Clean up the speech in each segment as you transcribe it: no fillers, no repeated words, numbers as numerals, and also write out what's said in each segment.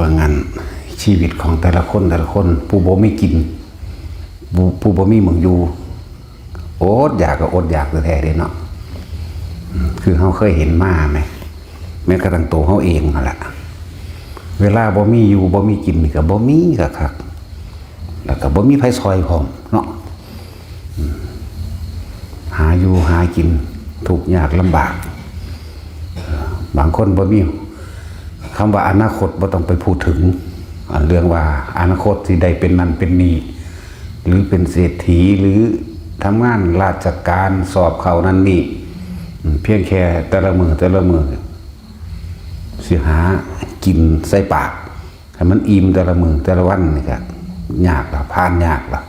บางงานชีวิตของแต่ละคนผู้บ่มีกินผู้บ่มีหมึงอยู่อดอยากก็อดอยากแท้ๆเด้เนาะคือเขาเคยเห็นมาไหมแม้กระทั่งตัวเขาเองนั่นแหละเวลาบ่มีอยู่บ่มีกินนี่ก็บ่มีก็คักแล้วก็บ่มีไผซอยพร้อมเนาะหาอยู่หากินทุกข์ยากลำบากบางคนบ่มีคำว่าอนาคตบ่ต้องไปพูดถึงเรื่องว่าอนาคตสิได้เป็นนั่นเป็นนี่หรือเป็นเศรษฐีหรือทำงานราชการสอบเข้านั่นนี่เพียงแค่แต่ละมือสิหากินใส่ปากให้มันอิ่มแต่ละมือแต่ละวันนี่ก็ยากละผ่านยากละ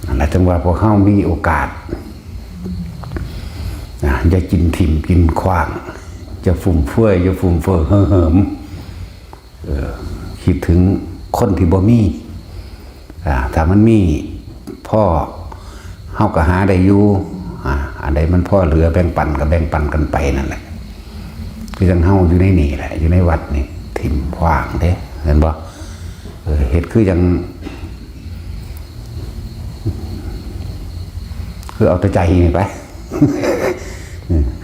นั่นแหละจังว่าพอเข้ามีโอกาสอย่ากินถิ่มกินขว้างจะฟุ่มเฟือยจะฟุ่มเฟือยเหิมคิดถึงคนที่บ่มีถ้ามันมีพ่อเฮาก็หาได้อยู่อันใดมันพ่อเหลือแบ่งปันก็แบ่งปันกันไปนั่นแหละคือจังเฮาอยู่ในนี่แหละอยู่ในวัดนี่ถิ่มขว้างเด้เห็นบ่เฮ็ดคือจังคือเอาแต่ใจนี่ไป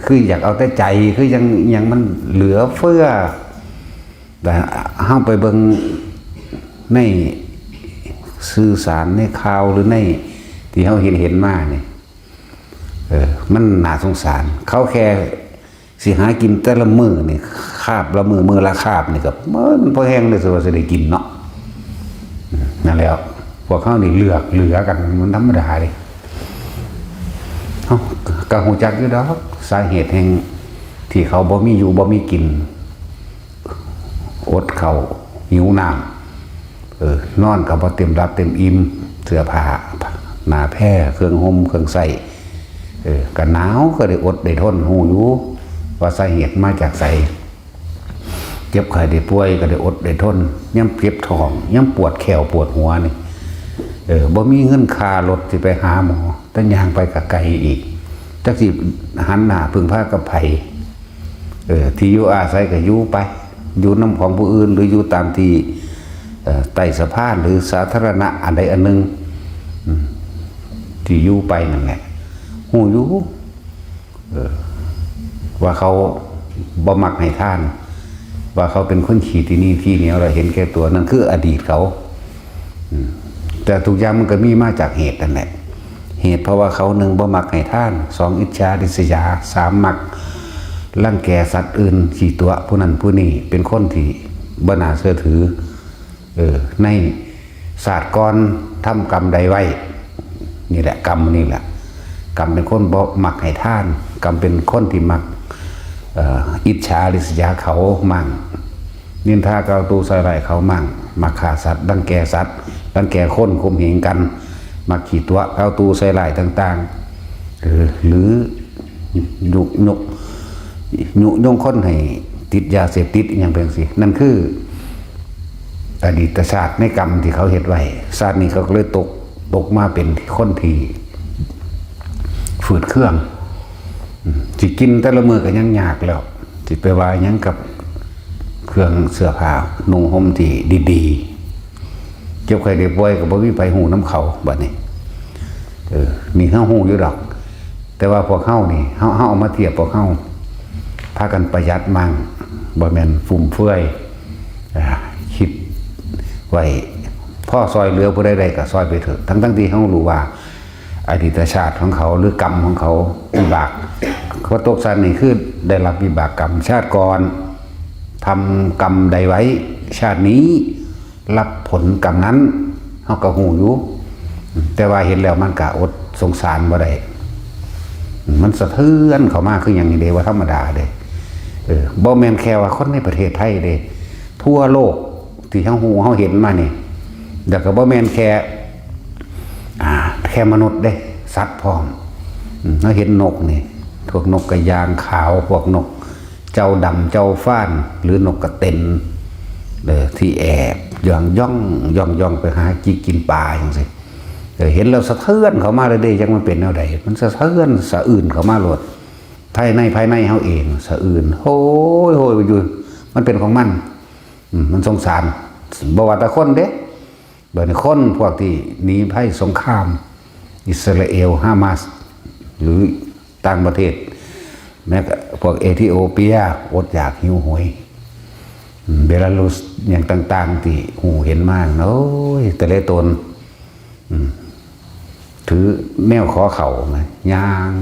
คืออยากเอาแต่ใจคือยังมันเหลือเฟือแต่เฮาไปเบิ่งในสื่อสารในข่าวหรือในที่เฮาเห็นมาเนี่ยมันน่าสงสารเขาแค่สิหากินแต่ละมื้อนี่คาบละมื้อละคาบนี่ก็มันพอแห้งเลยสิว่าสิได้กินเนาะนั่นแล้วพวกเขานี่เหลือกันมันธรรมดาเลยก็หูจักอยู่ดอกสาเหตุแห่งที่เขาบ่มีอยู่บ่มีกินอดเขาหิวน้ำนอนกับบ่เต็มรับเต็มอิ่มเสื้อผ้าหน้าแพร่เครื่องห่มเครื่องใส่ก็หนาวก็ได้อดได้ทนหูอยู่ว่าสาเหตุมาจากไสเจ็บไข้ได้ป่วยก็ได้อดได้ทนย่ำเจ็บท้องย่ำปวดแขวปวดหัวนี่บ่มีเงินค่ารถสิไปหาหมอแต่ย่างไปกับไกลอีกจักสิหันหน้าพึ่งพากับไผที่อยู่อาศัยก็อยู่ไปอยู่น้ำของผู้อื่นหรืออยู่ตามที่ใต้สะพานหรือสาธารณะอันใดอันหนึ่งที่อยู่ไปนั่นแหละหูอยู่ว่าเขาบ่มักให้ท่านว่าเขาเป็นคนขี้ที่นี่ที่เหนียวเราเห็นแก่ตัวนั่นคืออดีตเขาแต่ทุกอย่างมันก็มีมาจากเหตุนั่นแหละเหตุเพราะว่าเขาหนึ่งบ่มักให้ท่านสองอิจฉาริษยาสามมักรังแกสัตว์อื่นขี่ตัวผู้นั้นผู้นี้เป็นคนที่บ่น่าเชื่อถือในศาสตร์กรทำกรรมใดไว้นี่แหละกรรมนี่แหละกรรมเป็นคนบ่มักให้ท่านกรรมเป็นคนที่มักอิจฉาริษยาเขามั่งนินทากล่าวตูใส่ร้ายเขามั่งมักฆ่าสัตว์รังแกสัตว์รังแกคนข่มเหงกันมักขี่ตัวกล่าวตูใส่ร้ายต่างๆหรือยุยงคนให้ติดยาเสพติดอย่างเป็นสินั่นคืออดีตชาติในกรรมที่เขาเฮ็ดไว้ชาตินี้เขาก็เลยตกมาเป็นคนที่ฝืดเครื่องสิกินแต่ละมือก็ยังยากแล้วสิไปว่ายังกับเครื่องเสื้อผ้านุ่งห่มที่ดีๆเจ็บไข้ได้ป่วยก็บ่มีไปหูน้ำเขาบัดนี้มีเฮาหูอยู่ดอกแต่ว่าพวกเฮานี่เฮาเอามาเทียบพวกเฮาพากันประหยัดมั่งบ่แม่นฟุ่มเฟือยคิดไว้พ่อซอยเหลือผู้ใดๆก็ซอยไปเถอะทั้งที่เฮารู้ว่าอดีตชาติของเขาหรือกรรมของเขาวิบากเขาตกสันนี่คือได้รับวิบากกรรมชาติก่อนทำกรรมใดไว้ชาตินี้รับผลกรรมนั้นเฮาก็หูอยู่แต่ว่าเห็นแล้วมันก็อดสงสารบ่ได้มันสะเทือนเข้ามาคืออย่างนี้เด้ว่าธรรมดาเด้บ่แม่นแค่ว่าคนในประเทศไทยเด้ทั่วโลกที่เฮาหูเฮาเห็นมานี่แล้วก็บ่แม่นแค่มนุษย์เด้สัตว์พร้อมเราเห็นนกนี่พวกนกกระยางขาวพวกนกเจ้าดำเจ้าฟ้านหรือนกกระเต็นที่แอบย่องไปหากินปลาอย่างสิเห็นแล้วสะเทือนเขามาเลยเด้จังมันเป็นแนวใดมันสะเทือนสะอื่นเขามาโลดภายในเฮาเองสะอื่นโหยอยู่มันเป็นของมัน มันสงสารบ่ว่าแต่คนเด้เบิ่งคนพวกที่หนีภัยสงครามอิสราเอลฮามาสหรือต่างประเทศแม้พวกเอธิโอเปียอดอยากหิวโหยเบลารุสอย่างต่างๆที่หูเห็นมากโอ้ยแต่ละตนถือแนวขอเข่าไงย่าง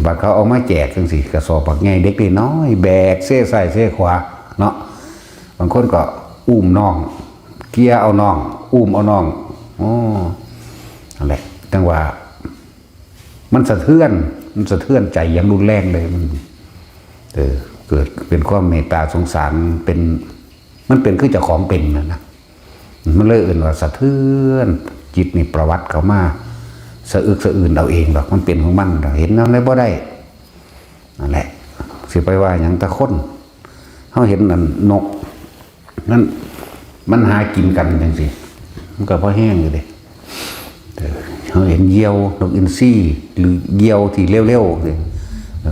บัดเขาเอามาแจกจังสิกระสอบปักไงเด็กน้อยแบกเส้ใส่เส้ขวาเนาะบางคนก็อุ้มน้องเกียเอาน้องอุ้มเอาน้องโอ้อะไรจังว่ามันสะเทือนใจอย่างรุนแรงเลยมันเกิดเป็นความเมตตาสงสารมันเป็นคือเจ้าของเป็นนะมันเลยอื่นว่าสะเทือนจิตนี่ประวัติเขามาสะอึกสะอื่นเราเองหรอกมันเป็นของมันเราเห็นนั่นเลยบ่ได้นั่นแหละสิไปว่าอย่างตะคนเขาเห็นนั่นนกนั่นมันหากินกันจังสิมันก็พอแห้งอยู่ดิเขาเห็นเหยี่ยวนกอินทรีหรือเหยี่ยวที่เร็วๆเลย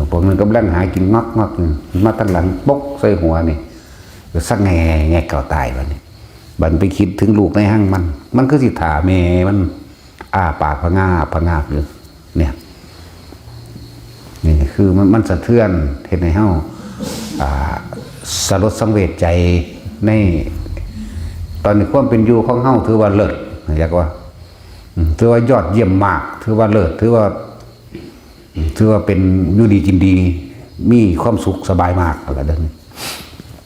พวกมันกำลังหากินงอกมาตั้งหลังปกใส่หัวนี่สักแง่เก่าตายวันนี้บันไปคิดถึงลูกในห้างมันก็สิถาแม่มันปากพะงาบอยู่เนี่ยนี่คือมันสะเทือนเห็นในเฮ้าสลดสังเวชใจในตอนนี้ความเป็นอยู่ของเฮ้าถือว่าเลิศอยากว่าถือว่ายอดเยี่ยมมากถือว่าเลิศถือว่าเป็นอยู่ดีกินดีมีความสุขสบายมากอะไรเดิน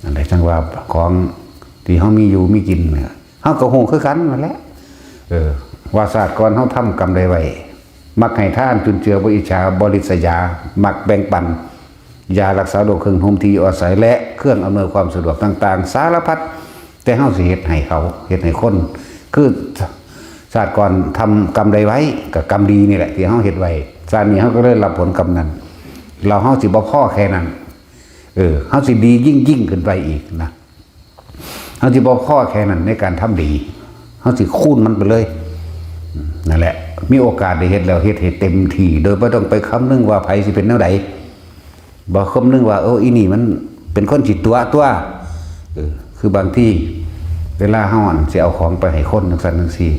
อะไรจังว่าของที่เขามีอยู่มีกินเนี่ยเขาก็คงคือกันมาแล้วว่าศาสตร์ก่อนเขาทำกรรมใดไว้มักให้ท่านจุนเจือบริจาบริษยามักแบ่งปันยารักษาโรคเครื่องห่มที่อาศัยและเครื่องอำนวยความสะดวกต่างๆสารพัดแต่เขาสิเหตุให้เขาเหตุให้คนคือศาสตร์ก่อนทำกรรมใดไว้กับกรรมดีนี่แหละที่เขาเหตุไว้ศาสตร์นี้เขาก็ได้รับผลกรรมนั้นเราเขาสิบ่พ่อแค่นั้นเขาสิดียิ่งขึ้นไปอีกนะเขาสิบ่พ่อแค่นั้นในการทำดีเขาสิคูณมันไปเลยนั่นแหละมีโอกาสได้เฮ็ดแล้วเฮ็ดให้เต็มที่โดยไม่ต้องไปคำนึงว่าไผสิเป็นแนวใดบ่คำนึงว่าอีนี่มันเป็นคนจิตตัวคือบางที่เวลาเฮาสิเอาของไปให้คนจังซั่นจังซี่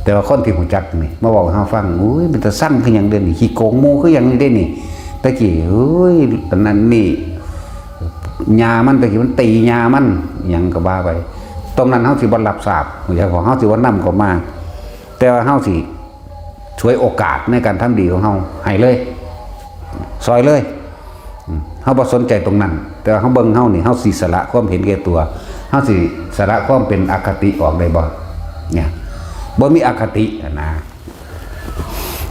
แต่ว่าคนที่ฮู้จักนี่มาบอกให้เฮาฟังโอ้ยมันจะสั่งคือหยังเด่นนี่ขี้โกงหมู่คือหยังนี่เด่นนี่ตะกี้เอ้ยอันนั้นนี่ยามันตะกี้มันตียามันหยังก็ว่าไปตรงนั้นเฮาสิบ่รับทราบอย่างของเฮาสิบ่นำเข้ามาแต่ว่าเฮาสิช่วยโอกาสในการทำดีของเฮาให้เลยซอยเลยเฮาบ่สนใจตรงนั้นแต่ว่าเฮาเบิ่งเฮานี่เฮาสิสละความเห็นแก่ตัวเฮาสิสละความเป็นอคติออกได้บ่เนี่ยบ่มีอคตินะ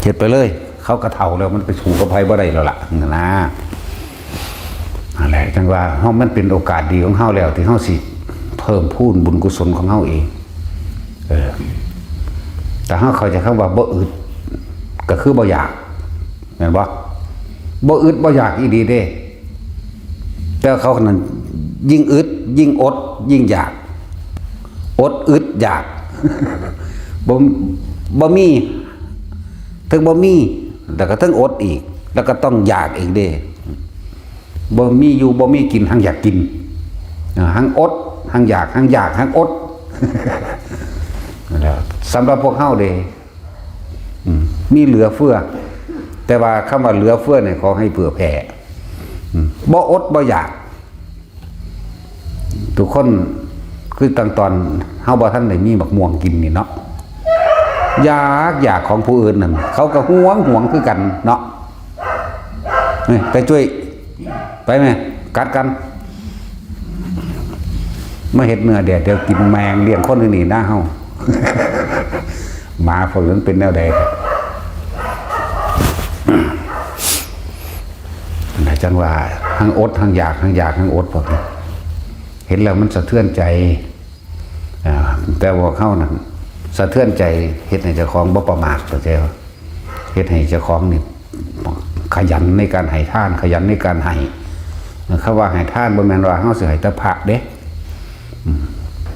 เฮ็ดไปเลยเขากระเฒ่าแล้วมันไปสู่กับไผบ่ได้แล้วล่ะนะอะไรจังว่าเฮามันเป็นโอกาสดีของเฮาแล้วที่เฮาสิเพิ่มพูนบุญกุศลของเฮาเองแต่ถ้าเขาจะคำว่าบ่อึดก็คือบ่อยากเห็นบ่บ่อึดบ่อยากอีดีเด้แต่เขาขนาดยิ่งอึดยิ่งอดยิ่งอยากอดอึดอยากบ่มีถึงบ่มีแต่ก็ต้องอดอีกแล้วก็ต้องอยากอีกเด้บ่มีอยู่บ่มีกินหังอยากกินหังอดหังอยากหังอดสำหรับพวกเฮาเด้มีเหลือเฟือแต่ว่าคำว่าเหลือเฟือเนี่ยขอให้เผื่อแผ่บ่อดบ่อยากทุกคนคือตั้งตอนเฮาบ่ทันได้มีบักม่วงกินนี่เนาะอยากของผู้อื่นนั่นเขาก็ห่วงคือกันเนาะนี่ไปช่วยไปไหมกัดกันมาเห็ดเนื้อเดี๋ยวกินแมงเลี้ยงคนอื่นนี่หน้าเฮาหมาพวกนั้นเป็นแนวใดจังว่าทั้งอดทั้งอยากทั้งอดพวกนี้เห็นแล้วมันสะเทือนใจแต่ว่าเข้านั่นสะเทือนใจเฮ็ดให้เจ้าของบ่ประมาทเข้าใจบ่เฮ็ดให้เจ้าของนี่ขยันในการให้ทานขยันในการให้คำว่าให้ทานบ่แม่นว่าเฮาสิให้แต่พระเด้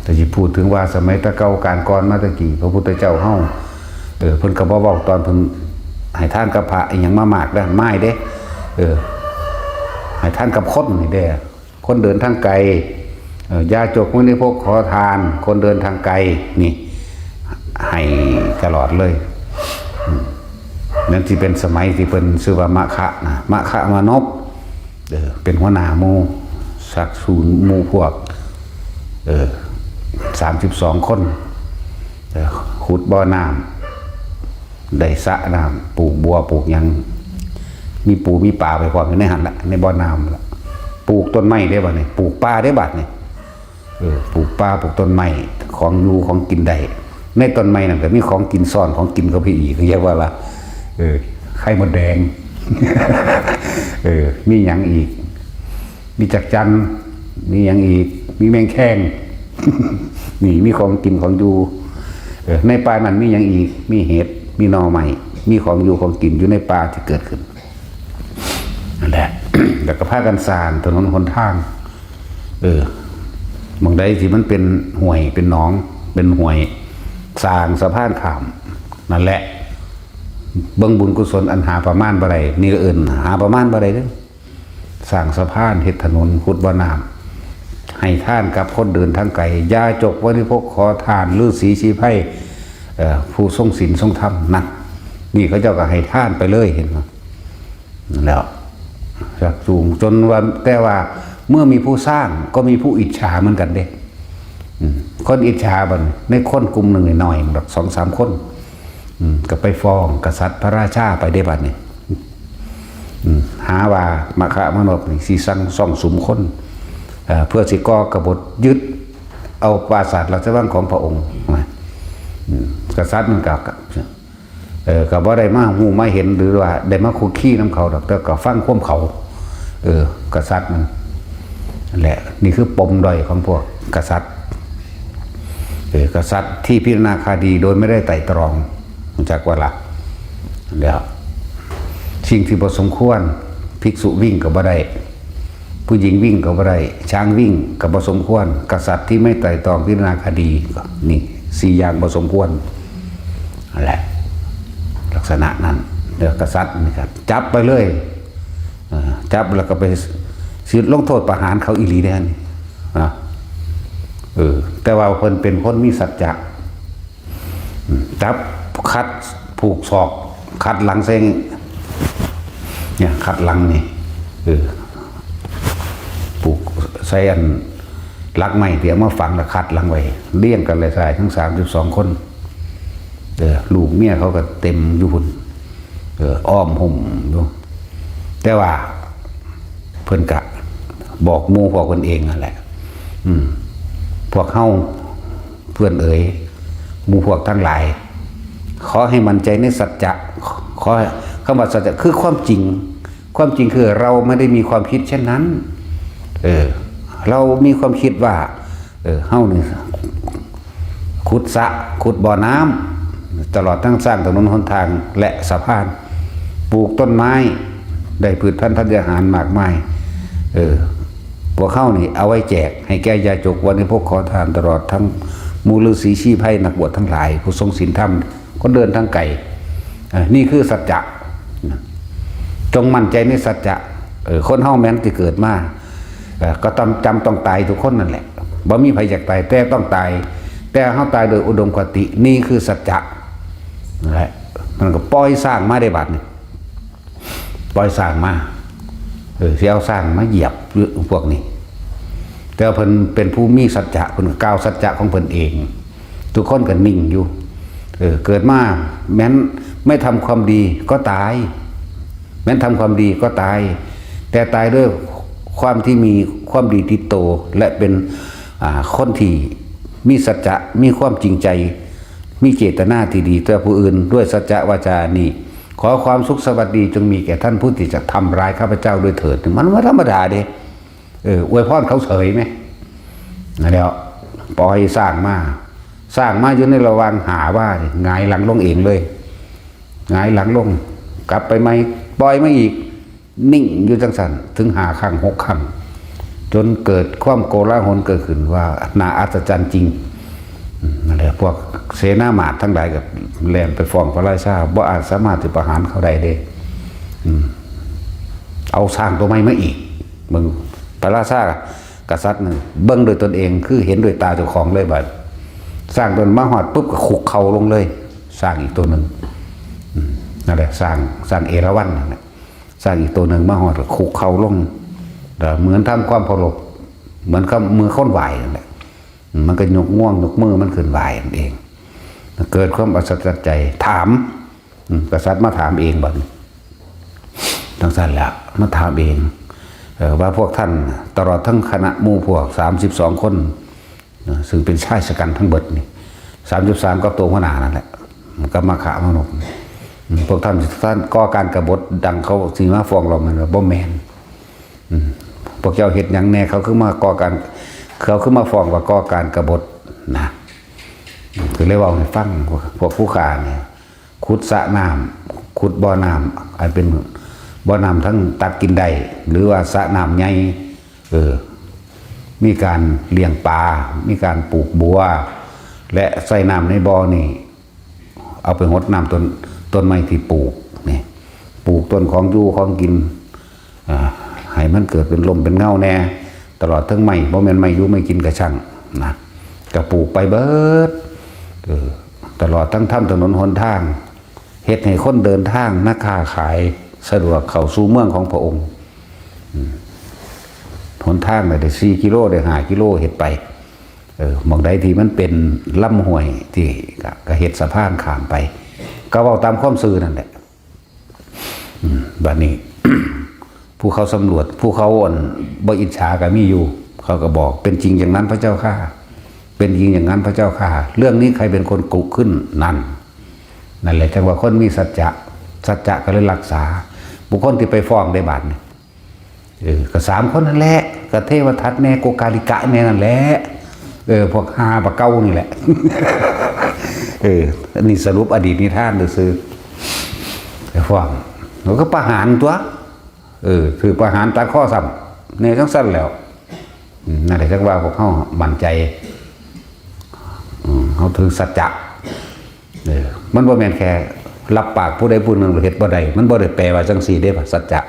แต่สิพูดถึงว่าสมัยตะเก่าการก่อนมาตะกี้พระพุทธเจ้าเฮาเพิ่นก็บ่เว้าตอนเพิ่นให้ทานกับพระอีหยังมามากแล้วไม่เด้ให้ท่านกับคนนี่เด้คนเดินทางไกล ยาจกมุนิพกขอทานคนเดินทางไกลนี่ให้ตลอดเลยนั่นที่เป็นสมัยที่เป็นชื่อว่ามะคะนะมะคะมานพเป็นหัวหน้าหมู่สักศูนย์หมู่พวก32 คนขุดบ่อน้ำได้สระน้ำปลูกบัวปลูกยังมีปูมีป่าไปพร้อมอยู่ในหันละในบ่อน้ำละปลูกต้นไม้ได้บ่เนี่ยปลูกป่าได้บัดเนี่ยปลูกป่าปลูกต้นไม้ของอยู่ของกินได้ในต้นไม้นั่นก็มีของกินซ่อนของกินเขาพี่อีกเรียกว่าละไข่มดแดง มีหยังอีกมีจักจันมีหยังอีกมีแมงแข้ง นี่มีของกินของอยู่ในป่านั้นมีหยังอีกมีเห็ดมีหน่อไม้มีของอยู่ของกินอยู่ในป่าที่เกิดขึ้นนั่นแหละ แล้วก็พากันสร้างถนนหนทางบางใดที่มันเป็นห่วยเป็นหนองเป็นห่วยสร้างสะพานข้ามนั่นแหละเบิ่งบุญกุศลอันหาประมาณบ่ได้นี่ก็เอิ้นหาประมาณบ่ได้เด้อสร้างสะพานเฮ็ดถนนขุดบ่อน้ำให้ท่านกับคนเดินทางไกลยาจกวันิพกขอทานฤาษีชีไพผู้ทรงศีลทรงธรรมนั่นนี่เขาเจ้าก็ให้ท่านไปเลยเห็นไหมแล้วจากสูงจนวันแต่ว่าเมื่อมีผู้สร้างก็มีผู้อิจฉาเหมือนกันเด้คนอิจฉาบันในคนกลุ่มหนึ่งหน่อยแบบ2-3 คนก็ไปฟ้องกษัตริย์พระราชาไปได้บัดนี่หาว่ามคะมนพนี่สิสั่งซ่องสุมคนเพื่อสิก่อกบฏยึดเอาปราสาทราชวังของพระองค์กษัตริย์มันกับว่าได้มาหูมาเห็นหรือว่าได้มาคุกขี้น้ำเขาดอกแต่ก็ฟังความเขากษัตริย์มันแหละนี่คือปมด้อยของพวกกษัตริย์กษัตริย์ที่พิจารณาคดีโดยไม่ได้ไต่ตรองจากว่าละแล้วสิ่งที่บ่สมควรภิกษุวิ่งก็บ่ได้ผู้หญิงวิ่งก็บ่ได้ช้างวิ่งก็บ่สมควรกษัตริย์ที่ไม่ไต่ตรองพิจารณาคดีก็นี่4 อย่างบ่สมควรนั่นแหละลักษณะนั้นเดี๋ยวกษัตริย์นี่ครับจับไปเลยจับแล้วก็ไปสิลงโทษประหารเขาอีหลีได้นี่นะแต่ว่าเพิ่นเป็นคนมีสัจจะจับคัดผูกศอกคัดหลังเส้นเนี่ยคัดหลังนี่ผูกใส่อันลักไม้เดี๋ยวมาฝังแล้วคัดหลังไว้เลี้ยงกันเลยใส่ทั้ง32 คนลูกเมียเขาก็เต็มอยู่พุ่นอ้อมห่มอยู่แต่ว่าเพิ่นกะบอกหมู่พวกคนเองนั่นแหละพวกเฮาเพื่อนเอ๋ยหมู่พวกทั้งหลายขอให้มั่นใจในสัจจะขอคำว่าสัจจะคือความจริงความจริงคือเราไม่ได้มีความคิดเช่นนั้นเรามีความคิดว่าเฮานี่ขุดสระขุดบ่อน้ำตลอดทั้งสร้างถนนหนทางและสะพานปลูกต้นไม้ได้พืชพันธุ์ธัญญาหารมากมายพวกเข้านี่เอาไว้แจกให้แก่ยาจกวันิพกขอทานตลอดทั้งมูลฤาษีชีไพนักบวชทั้งหลายผู้ทรงศีลธรรมก็เดินทั้งไก่นี่คือสัจจะจงมั่นใจในสัจจะคนเฮาแม้นที่เกิดมาก็ต้องตายทุกคนนั่นแหละบ่มีใครอยากตายแต่ต้องตายแต่เฮาตายโดยอุดมคตินี่คือสัจจะนั่นแหละมันก็ปล่อยสร้างมาได้บัดนี่ปล่อยสร้างมาเสียเอาสร้างมาเหยียบพวกนี้แต่เพิ่นเป็นผู้มีสัจจะเพิ่นกล่าวสัจจะของเพิ่นเองทุกคนก็นิ่งอยู่เกิดมาแม้นไม่ทำความดีก็ตายแม้นทำความดีก็ตายแต่ตายด้วยความที่มีความดีติดโตและเป็นคนที่มีสัจจะมีความจริงใจมีเจตนาที่ดีต่อผู้อื่นด้วยสัจจะวาจานี่ขอความสุขสวัสดีจงมีแก่ท่านผู้ที่จะทำร้ายข้าพเจ้าด้วยเถิดมันว่าธรรมดาเด้อวยพรเขาเฉยไหมแล้วปล่อยสร้างมาอยู่ในระหว่างหาว่าหงายหลังลงเองเลยหงายหลังลงกลับไปไหมปล่อยไม่อีกนิ่งอยู่จังสันถึง5 ครั้ง 6 ครั้งจนเกิดความโกลาหลเกิดขึ้นว่าน่าอัศจรรย์จริงนั่นแหละพวกเสนาหมาดทั้งหลายกับแล่นไปฟ้องพระราชาบ่อาจสามารถจะประหารเขาได้เด้เอาสร้างตัวใหม่มาอีกมึงพระราชา กษัตริย์นึงเบิ่งโดยตนเองคือเห็นโดยตาเจ้าของเลยบัดสร้างตนมาหอดปุ๊บก็ขุกเข่าลงเลยสร้างอีกตัวหนึ่งนั่นแหละสร้างเอราวัณนั่นแหละสร้างอีกตัวหนึ่งมาหอดขุกเข่าลงเหมือนทำความเคารพเหมือนกับมือค้นไหวนั่นแหละมันก็ยกง่วงยกมือมันขึ้นไหวนั่นเองเกิดความอัศจรรย์ใจถามกษัตริย์มาถามเองบัดทั้งสั้นแล้วมาถามเองว่าพวกท่านตลอดทั้งคณะหมู่พวก32 คนซึ่งเป็นชายชะกันทั้งเบิดนี่33ก็ตัวหัวหน้านั่นแหละก็มาขามนุษย์พวกท่านก่อการกบฏดังเขาสิมาฟ้องเรามันบ่แม่นพวกเจ้าเฮ็ดหยังแน่เขาคือมาก่อการเขาคือมาฟ้องว่าก่อการกบฏนะคือเลยว่าให้ฟังพวกผู้ฆ่าเนี่ยขุดสระน้ำขุดบ่อน้ำอันเป็นบ่อน้ำทั้งตักกินได้หรือว่าสระน้ำใหญ่มีการเลี้ยงปลามีการปลูกบัวและใส่น้ำในบ่อนี่เอาไปหดน้ำต้นไม้ที่ปลูกนี่ปลูกต้นของอยู่ของกินให้มันเกิดเป็นลมเป็นเงาแน่ตลอดทั้งไม้บ่แม่นไม้อยู่ไม่กินกระช่างนะก็ปลูกไปเบิดตลอดทั้งถ้ำถนนหนทางเฮ็ดให้คนเดินทางนักค้าขายสะดวกเข้าสู่เมืองของพระองค์หนทางได้4 กิโลได้5 กิโลเฮ็ดไปมองใดที่มันเป็นลำห้วยที่ก็เฮ็ดสะพานข้ามไปก็เว้าตามความซื่อนั่นแหละบัดนี้ ผู้เขาสำรวจผู้เขาบ่อิจฉาก็มีอยู่เขาก็บอกเป็นจริงอย่างนั้นพระเจ้าข้าเป็นจริงอย่างนั้นพระเจ้าข้าเรื่องนี้ใครเป็นคนกุขึ้นนั่นแหละจังว่าคนมีสัจจะก็เลยรักษาบุคคลที่ไปฟ้องได้บาดนี่ก็3 คนนั่นแหละก็เทวทัตแน่โกกาลิกะแน่นั่นแหละพวกหาปะเก้านี่แหละอันนี้สรุปอดีตนิทานซื่อไปฟ้องแล้วก็ประหารตัวคือประหารตัดข้อซ้ำในทั้งสั้นแล้วนั่นแหละจังว่าพวกเขามั่นใจเขาถือสัจจะมันบ่แม่นแค่รับปากผู้ใดผู้หนึ่งหรือเหตุบ่ใดมันบ่ได้แปลว่าจังสี่ได้ป่ะสัจจะ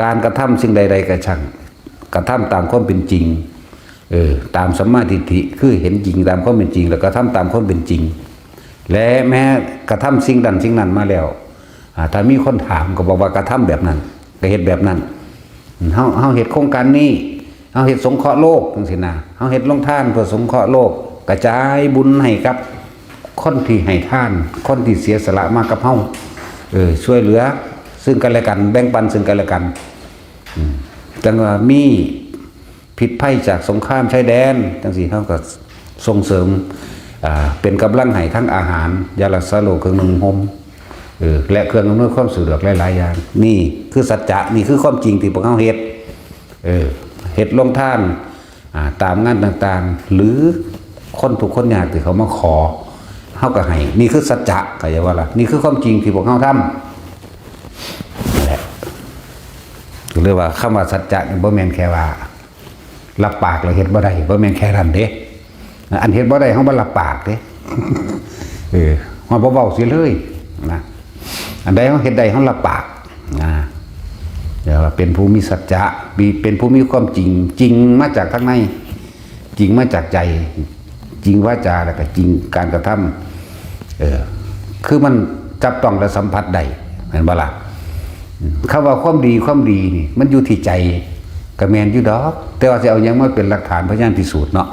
การกระทำสิ่งใดๆก็ช่างกระทำตามความเป็นจริงตามสัมมาทิฏฐิคือเห็นจริงตามความเป็นจริงแล้วก็ทำตามความเป็นจริงและแม้กระทำสิ่งนั้นมาแล้วถ้ามีคนถามก็บอกว่ากระทำแบบนั้นก็เฮ็ดแบบนั้นเฮาเฮ็ดโครงการนี้เฮาเฮ็ดสงเคราะห์โลกจังซี่นะเฮาเฮ็ดลงทานเพื่อสงเคราะห์โลกกระจายบุญให้กับคนที่ให้ทานคนที่เสียสละมากับเฮาช่วยเหลือซึ่งกันและกันแบ่งปันซึ่งกันและกันจังว่ามีผิดภัยจากสงครามชายแดนจังซี่เฮาก็ส่งเสริมเป็นกำลังให้ทั้งอาหารยารักษาโรคเครื่องนุ่งห่มและเครื่องอำนวยความสะดวกหลายๆอย่างนี่คือสัจจะนี่คือความจริงที่พวกเฮาเฮ็ดเฮ็ดลงทานตามงานต่างๆหรือคนทุกคนยากที่เขามาขอเฮาก็ให้นี่คือสัจจะก็อย่าว่าล่ะนี่คือความจริงที่พวกเฮาทำนั่นแหละก็เรียกว่าคำว่าสัจจะนี่บ่แม่นแค่ว่ารับปากแล้วเฮ็ดบ่ได้บ่แม่นแค่นั้นเด้อันเฮ็ดบ่ได้เฮาบ่รับปากเด้เฮาบ่เว้าสิเลยนะอันใดเฮาเฮ็ดได้เฮารับปากนะเดี๋ยวเป็นผู้มีสัจจะเป็นผู้มีความจริงจริงมาจากข้างในจริงมาจากใจจริงวาจาแล้วก็จริงการกระทำคือมันจับต้องและสัมผัสได้เห็นบ่ล่ะคำว่าความดีนี่มันอยู่ที่ใจก็แม่นอยู่ดอกแต่ว่าสิเอาหยังมาเป็นหลักฐานพยานพิสูจน์เนาะ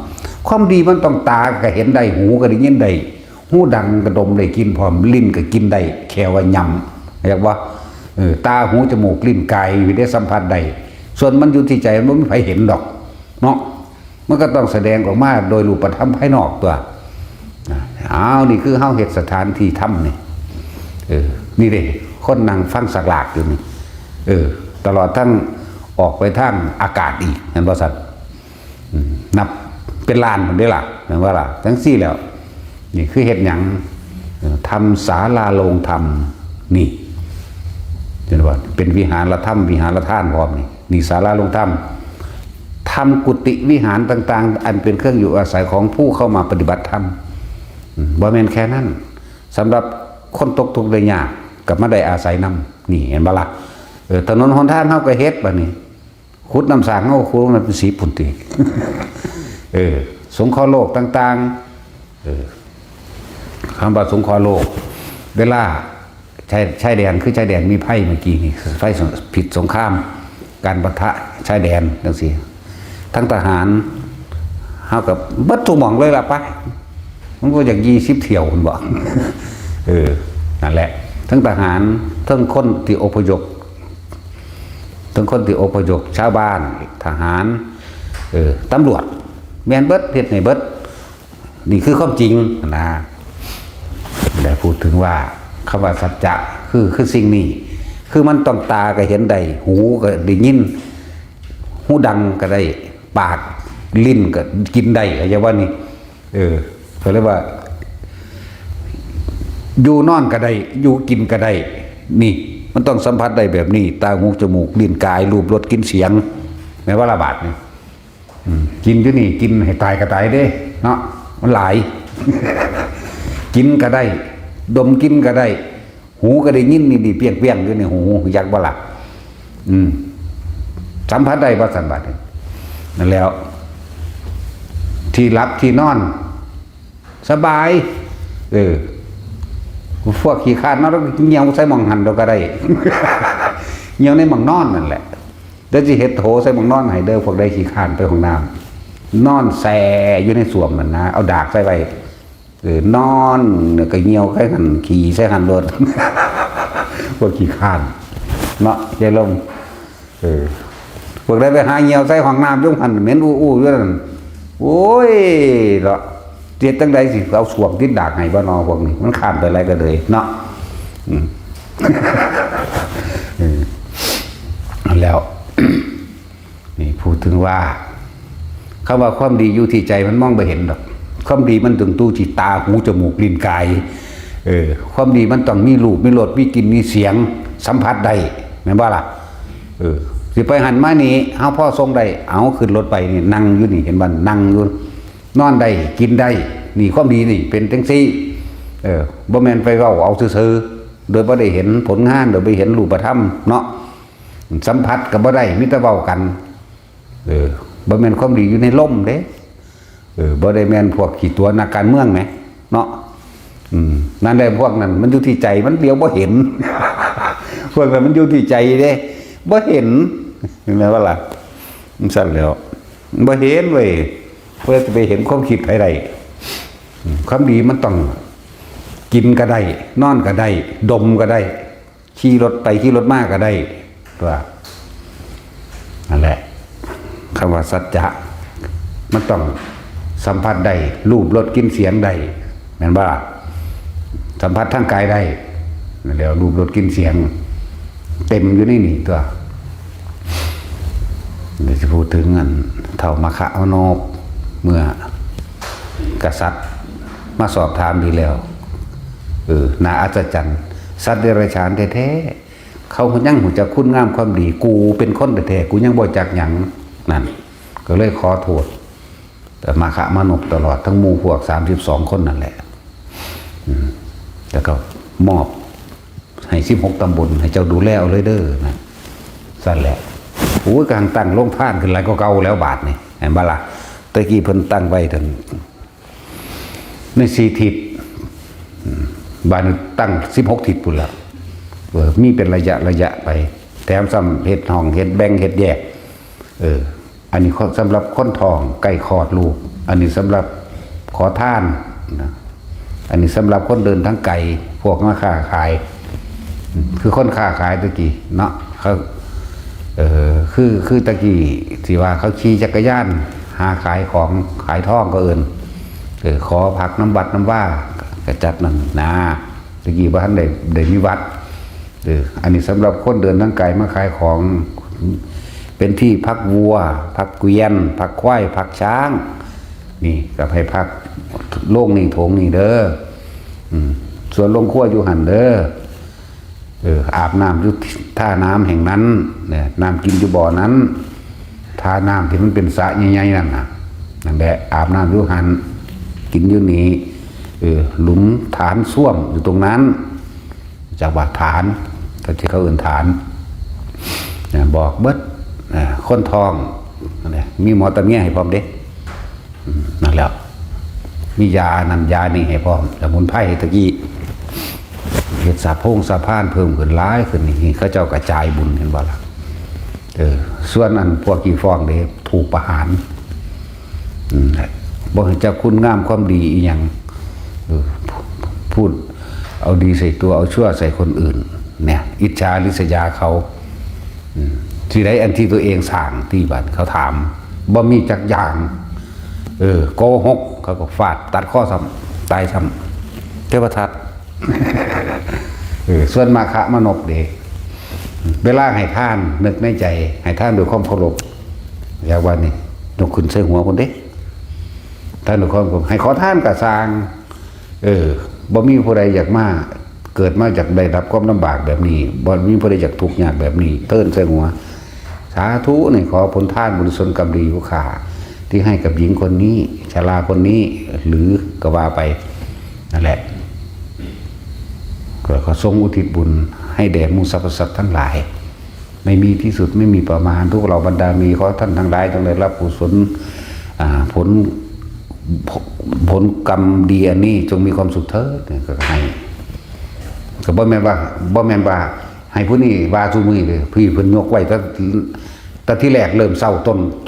ความดีมันต้องตาก็เห็นได้หูก็ได้ยินได้หูดังกระดมได้กินพร้อมลิ้นก็กินได้แค่ว่ายำเรียกว่าตาหูจมูกลิ้นกายอยู่ได้สัมผัสได้ส่วนมันอยู่ที่ใจมันไม่มีใครเห็นดอกเนาะมันก็ต้องแสดงออกมาโดยรูปธรรมภายนอกตัวนี่คือเฮาเฮ็ดสถานที่ถ้ำนี่นี่เด้คนนั่งฟังสักหลากอยู่นี่ตลอดทั้งออกไปทางอากาศอีกเห็นบ่สัตว์นับเป็นล้านพุ่นได้ล่ะเห็นว่าล่ะทั้งสี่แล้วนี่คือเฮ็ดหยังทำศาลาโรงธรรมนี่เห็นบ่เป็นวิหารธรรมวิหารทานพร้อมนี่ศาลาโรงธรรมทำกุฏิวิหารต่างๆอันเป็นเครื่องอยู่อาศัยของผู้เข้ามาปฏิบัติธรรมบ่แม่นแค่นั้นสำหรับคนตกทุกข์ได้ยากกับมาได้อาศัยนำนี่เห็นบ่ล่ะถนนหนทางเฮาก็เฮ็ดบัดนี้ ขุดน้ำสางเอาขุดมันเป็นสีปุ่นตี สงเคราะห์โลกต่างๆคำว่าสงเคราะห์โลกเวลาชายแดนคือชายแดนมีไพ่เมื่อกี้นี่ไพ่ผิดสงครามการปะทะชายแดนจังซี่ทั้งทหารเฮากับบัดทุกหม่องเลยล่ะไปมันก็อยาก20 เที่ยวคุณบอก นั่นแหละทั้งทหารทั้งคนที่อพยพทั้งคนที่อพยพชาวบ้านทหารตำรวจแม่นเบิดเฮ็ดให้เบิดนี่คือความจริงนะได้พูดถึงว่าคำว่าสัจจะคือสิ่งนี้คือมันต้องตาก็เห็นได้หูก็ได้ยินหูดังก็ได้ปากลิ้นก็กินได้อะไรว่านี่เขาเรียกว่าอยู่นอนก็ได้อยู่กินก็ได้นี่มันต้องสัมผัสได้แบบนี้ตาหูจมูกลิ้นกายรูปรสกลิ่นเสียงแม้ว่าระบาดนี่กินอยู่นี่กินให้ตายก็ตายเด้เนาะมันหลาย กินก็ได้ดมกินก็ได้หูก็ได้ยินนี่ดีเปียงๆอยู่ในหูอยากบ่ล่ะสัมผัสได้บ่สัมผัสนั่นแล้วที่รับที่นอนสบายพวกขี้คาดเนาะเหี่ยวใส่หม่องหันเราก็ได้ เหี่ยวในหม่องนอนนั่นแหละเดี๋ยวสิเฮ็ดโถใส่หม่องนอนให้เด้อพวกได้ขี้คาดไปห้องน้ำนอนแซ่อยู่ในส้วมนั่นนะเอาดากใส่ไว้นอนก็เหี่ยวใส่หันขี่ใส่หันรถ พวกขี้คาดเนาะใจลงพวกได้ไปหาเหี่ยวใส่ห้องน้ำยุ่งหันเหม็นอู้อยู่นั่นโอ้ยเนาะเจ็ดตั้งใดสิเอาสวมติดดากให้บ้านนอพวกนี้มันขาดไปอะไรก็เลยเนาะแล้ว นี่พูดถึงว่าคำว่าความดีอยู่ที่ใจมันมองไปเห็นดอกความดีมันถึงตู้ที่ตาหูจมูกลิ้นกายความดีมันต้องมีรูปมีรสมีกลิ่นมีเสียงสัมผัสได้แม่นบ่ล่ะสิไปหันมานี่เฮาพ่อทรงได้เอาขึ้นรถไปนี่นั่งอยู่นี่เห็นบ่นั่งอยู่นอนได้กินได้นี่ความดีนี่เป็นจังซี่บ่แม่นไปเว้าเอาซื่อๆโดยบ่ได้เห็นผลงานโดยบ่เห็นรูปธรรมเนาะสัมผัสก็บ่ได้มีแต่เว้ากันบ่แม่นความดีอยู่ในลมเด้บ่ได้แม่นพวกขี้ตัวนักการเมืองแหมเนาะนั่นแหละพวกนั้นมันอยู่ที่ใจมันเดียวบ่เห็น พวกนั้นมันอยู่ที่ใจเด้บ่เห็นเห็นไหมว่าล่ะมันสั่นแล้วบ่เห็นเว้ยเพื่อจะไปเห็นความคิดใดความดีมันต้องกินก็ได้นอนก็ได้ดมก็ได้ขี่รถไปขี่รถมาก็ได้ว่านั่นแหละคำว่าสัจจะมันต้องสัมผัสได้รูปรสกลิ่นเสียงได้แม่นบ่ล่ะสัมผัสทางกายได้นั่นแล้วรูปรสกลิ่นเสียงเต็มอยู่นี่ตัวเดี๋ยวจะพูดถึงอันเท่ามาคะอโนบเมื่อกษัตริย์มาสอบถามดีแล้วน่าอัศจรรย์สัตว์เดรัจฉานแท้ๆเขายังหูจักคุณงามความดีกูเป็นคนแท้ๆกูยังบ่จักหยังนั่นก็เลยขอโทษแต่มาคะมานพตลอดทั้งหมู่พวก32 คนนั่นแหละแล้วก็มอบให้16 ตำบลให้เจ้าดูแลเอาเลยเด้อนะสั่นแหละโอ้ยกลางตั้งโรงทานขึ้นหลายก็เก่าแล้วบาทนี่เห็นบ่ล่ะตะกี้เพิ่นตั้งไว้ถึงใน4 ทิศบ้านตั้ง16 ทิศพุ่นแล้วมีเป็นระยะไปแถมซ้ำเฮ็ดห้องเฮ็ดแบ่งเฮ็ดแยกอันนี้สำหรับคนท้องใกล้คลอดลูกอันนี้สำหรับขอทานนะอันนี้สำหรับคนเดินทั้งไกลพวกมาค้าขายคือคนค้าขายตะกี้เนาะเขาคือตะกี้ที่ว่าเขาขี่จักรยานหาขายของขายทองก็ขอพักน้ำวัดน้ำว่ากระจัดนั่นนะตะกี้บ้านได้มีวัดอันนี้สำหรับคนเดินทั้งไกลมาขายของเป็นที่พักวัวพักเกวียนพักควายพักช้างนี่ก็ให้พักโล่งนี่โถงนี่เด้อส่วนโรงครัวอยู่หันเด้ออาบน้ำอยู่ท่าน้ำแห่งนั้นเนี่ยน้ำกินอยู่บ่อนั้นท่าน้ำที่มันเป็นสระใหญ่ๆนั่นน่ะนั่นแหละอาบน้ำอยู่หันกินอยู่นี้หลุมฐานส้วมอยู่ตรงนั้นจากว่าฐานก็ที่เขาเอื่นฐานบอกเบิด คนท้องนั่นแหละมีหมอตะเมียให้พร้อมเด้นั่นแหละมียานั่นยานี่ให้พร้อมสมุนไพรตะกี้เฮ็ดสาพานเพิ่มขึ้นหลายขึ้นนี่เขาเจ้ากระจายบุญเห็นบ่ล่ะส่วนนั้นพวกกี่ฟองเด้ถูกประหารบ่เห็นจะคุณงามความดีอีหยังพูดเอาดีใส่ตัวเอาชั่วใส่คนอื่นเนี่ยอิจฉาริษยาเขาที่ได้อันที่ตัวเองสร้างที่บัดเขาถามบ่มีจักอย่างโกหกเขาก็ฟาดตัดข้อซ้ำตายซ้ำเทวทัต ส่วนมาคะมนบเด็กเวลาให้ท่านนึกในใจให้ท่านด้วยความเคารพอยากว่านี่นกขึ้นใส่หัวคนเด็กท่านด้วยความเคารพให้ขอท่านกระสร้างบ่มีผู้ใดอยากมาเกิดมาจากได้รับความลำบากแบบนี้บ่มีผู้ใดอยากทุกข์ยากแบบนี้เติ้นใส่หัวสาธุนี่ขอผลทานบุญกุศลกรรมดีผู้ข้าที่ให้กับหญิงคนนี้ชราคนนี้หรือก็ว่าไปนั่นแหละก็ขอทรงอุทิศบุญให้แด่หมู่สรรพสัตว์ทั้งหลายไม่มีที่สุดไม่มีประมาณทุกเราบรรดามีขอท่านทั้งหลายจงได้รับกุศลผลกรรมดีอันนี้จงมีความสุขเถิดก็ให้ก็บ่แม่นว่าให้ผู้นี้ว่าซุมื้อเลยพี่เพิ่นยกไว้แต่ที่แรกเริ่มเศร้า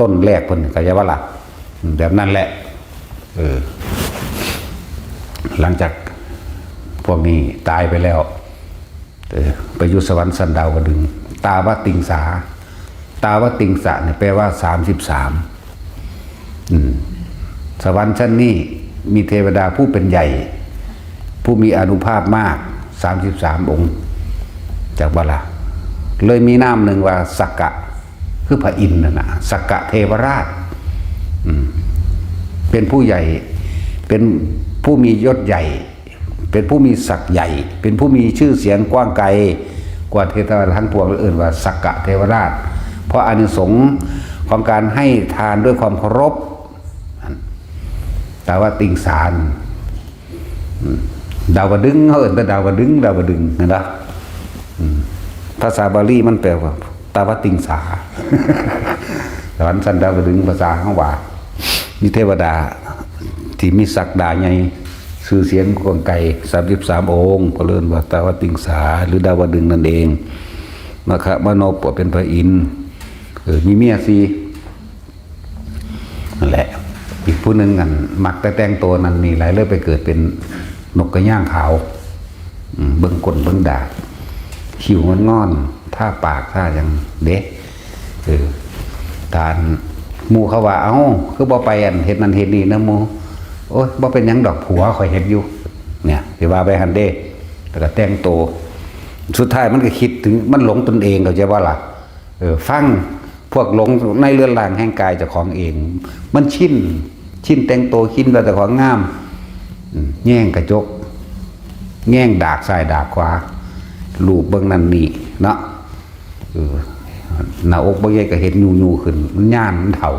ต้นแรกเพิ่นก็จะว่าล่ะแบบนั้นแหละหลังจากพวกนี้ตายไปแล้วไปอยู่สวรรค์สันดาวดึงตาวติงสาเนี่ยแปลว่า33สวรรค์ชั้นนี้มีเทวดาผู้เป็นใหญ่ผู้มีอานุภาพมาก33องค์จากบาลาเลยมีนามหนึ่งว่าสักกะคือพระอินทร์นะสักกะเทวราชเป็นผู้ใหญ่เป็นผู้มียศใหญ่เป็นผู้มีศักดิ์ใหญ่เป็นผู้มีชื่อเสียงกว้างไกลกว่าเทวดาทั้งปวงอื่นว่าสักกะเทวราชเพราะอานิสงส์ของการให้ทานด้วยความเคารพแต่ว่าติงสารดาวดึงเขาเอ่ยแต่ดาวดึงนะภาษาบาลีมันแปลว่าตาวติงสาสวรรค์สันดาวดึงภาษาข้างว่ามีเทวดาที่มีศักดาใหญ่ชื่อเสียงกว้างไกล33องค์ก็เรียกว่าตาวติงสาหรือดาวดึงนั่นเองมาคะมโนปเป็นพระอินทร์มีเมีย4นั่นแหละอีกผู้หนึ่งกันมักแต่งตัวนั้นนี่หลายเลื่อยไปเกิดเป็นนกกระย่างขาวเบิ่งกลเบิ่งดาบขิวมันงอนท่าปากท่าอย่างเด็กทานหมู่เขาว่าเอ้าคือบ่ไปเห็นนั่นเห็นนี่นะหมู่โอ๊ยบ่เป็นหยังดอกผัวข่อยเห็นอยู่เนี่ยสิว่าไปหันเด้แล้วก็แต่งตัวสุดท้ายมันก็คิดถึงมันหลงตนเองเขาจะว่าล่ะฟังพวกหลงในเรือนร่างแห่งกายเจ้าของเองมันชินแต่งตัวชินว่าเจ้าของงามแง่งกระจกแง่งดากซ้ายดากขวารูปเบิ่งนั่นนี่เนาะหน้าอกบางอย่างก็เห็นยูขึ้นมันย่านมันเถ่า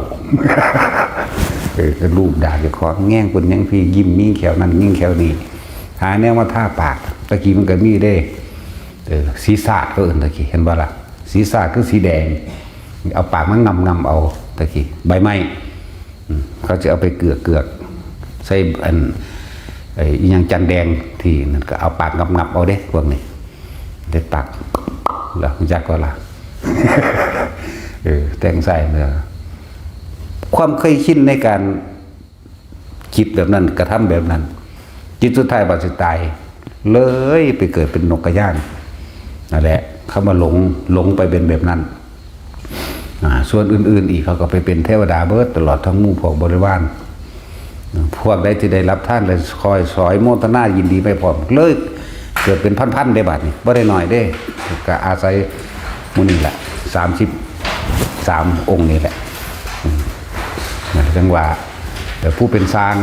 ก็รูปดากเจ้าของแง่งคนยังพี่ยิ้มยิ่งแขวนั่นยิ่งแขวนี่หาแนวว่าท่าปากตะกี้มันก็มีได้ศีรษะก็อื่นตะกี้เห็นบ่ล่ะศีรษะคือสีแดงเอาปากมันงำเอาตะกี้ใบไม้เขาจะเอาไปเกือกใส่ยังจันแดงที่นั่นก็เอาปากงับเอาเด้พวกนี้ได้ปากแล้วจักก็ล่ะแต่งใส่เนื้อความเคยชินในการคิดแบบนั้นกระทำแบบนั้นจิตสุดท้ายบัดสุดตายเลยไปเกิดเป็นนกกระย่างนั่นแหละเขามาหลงไปเป็นแบบนั้นส่วนอื่นๆอีกเขาก็ไปเป็นเทวดาเบิดตลอดทั้งหมู่พวกบริวารพวกใดที่ได้รับท่านเลยคอยสอยโมทนายินดีไม่พอเลยเกิดเป็นพันๆได้บัดนี่บ่ได้หน่อยได้ก็อาศัยมุนี่แหละ33องค์นี่แหละจังหวะแต่ผู้เป็นสร้าง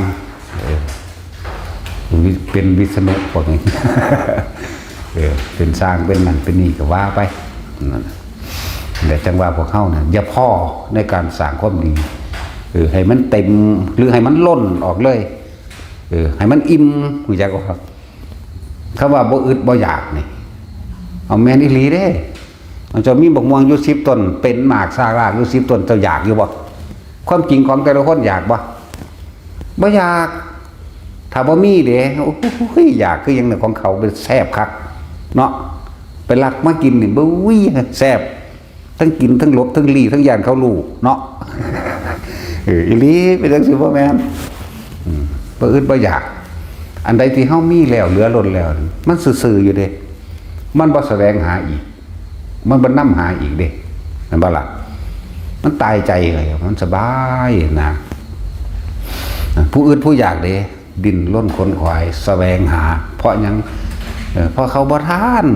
เป็นวิษณุพวกนี้เป็นสร้างเป็นนั่นเป็นนี่ก็ว่าไปแต่จังหวะพวกเข้าเนี่ยอย่าพ่อในการสร้างความดีให้มันเต็มหรือให้มันล้นออกเลยให้มันอิ่มหัวใจก็ครับเขาว่าบ่อึดบ่อยากนี่เอาแม่นอีหลีเด้ มันจะมีบักม่วงอยู่10 ต้นเป็นหมากซากรากอยู่10 ต้นเจ้าอยากอยู่บ่ความจริงของแต่ละคนอยากบ่อยากถ้าบ่มีเด้โอ้ยอยากคืออย่างหนึ่งของเขาเป็นแซ่บคักเนาะไปลักมากินนี่บ่อุ้ยแซ่บทั้งกินทั้งลบทั้งลีทั้งย่านเขารู้เนาะอีหลีเป็นจังซี่บ่แม่นบ่อึดบ่อยากอันใดที่เฮามีแล้วเหลือล้นแล้วมันซื่อๆอยู่เด้มันบ่แสวงหาอีกมันบ่นำหาอีกเด้นั่นบ่ล่ะมันตายใจเลยมันสบายนะผู้อื่นผู้อยากเด้ดิ้นร่นขนขวายแสวงหาเพราะหยังเพราะเขาบ่ทาน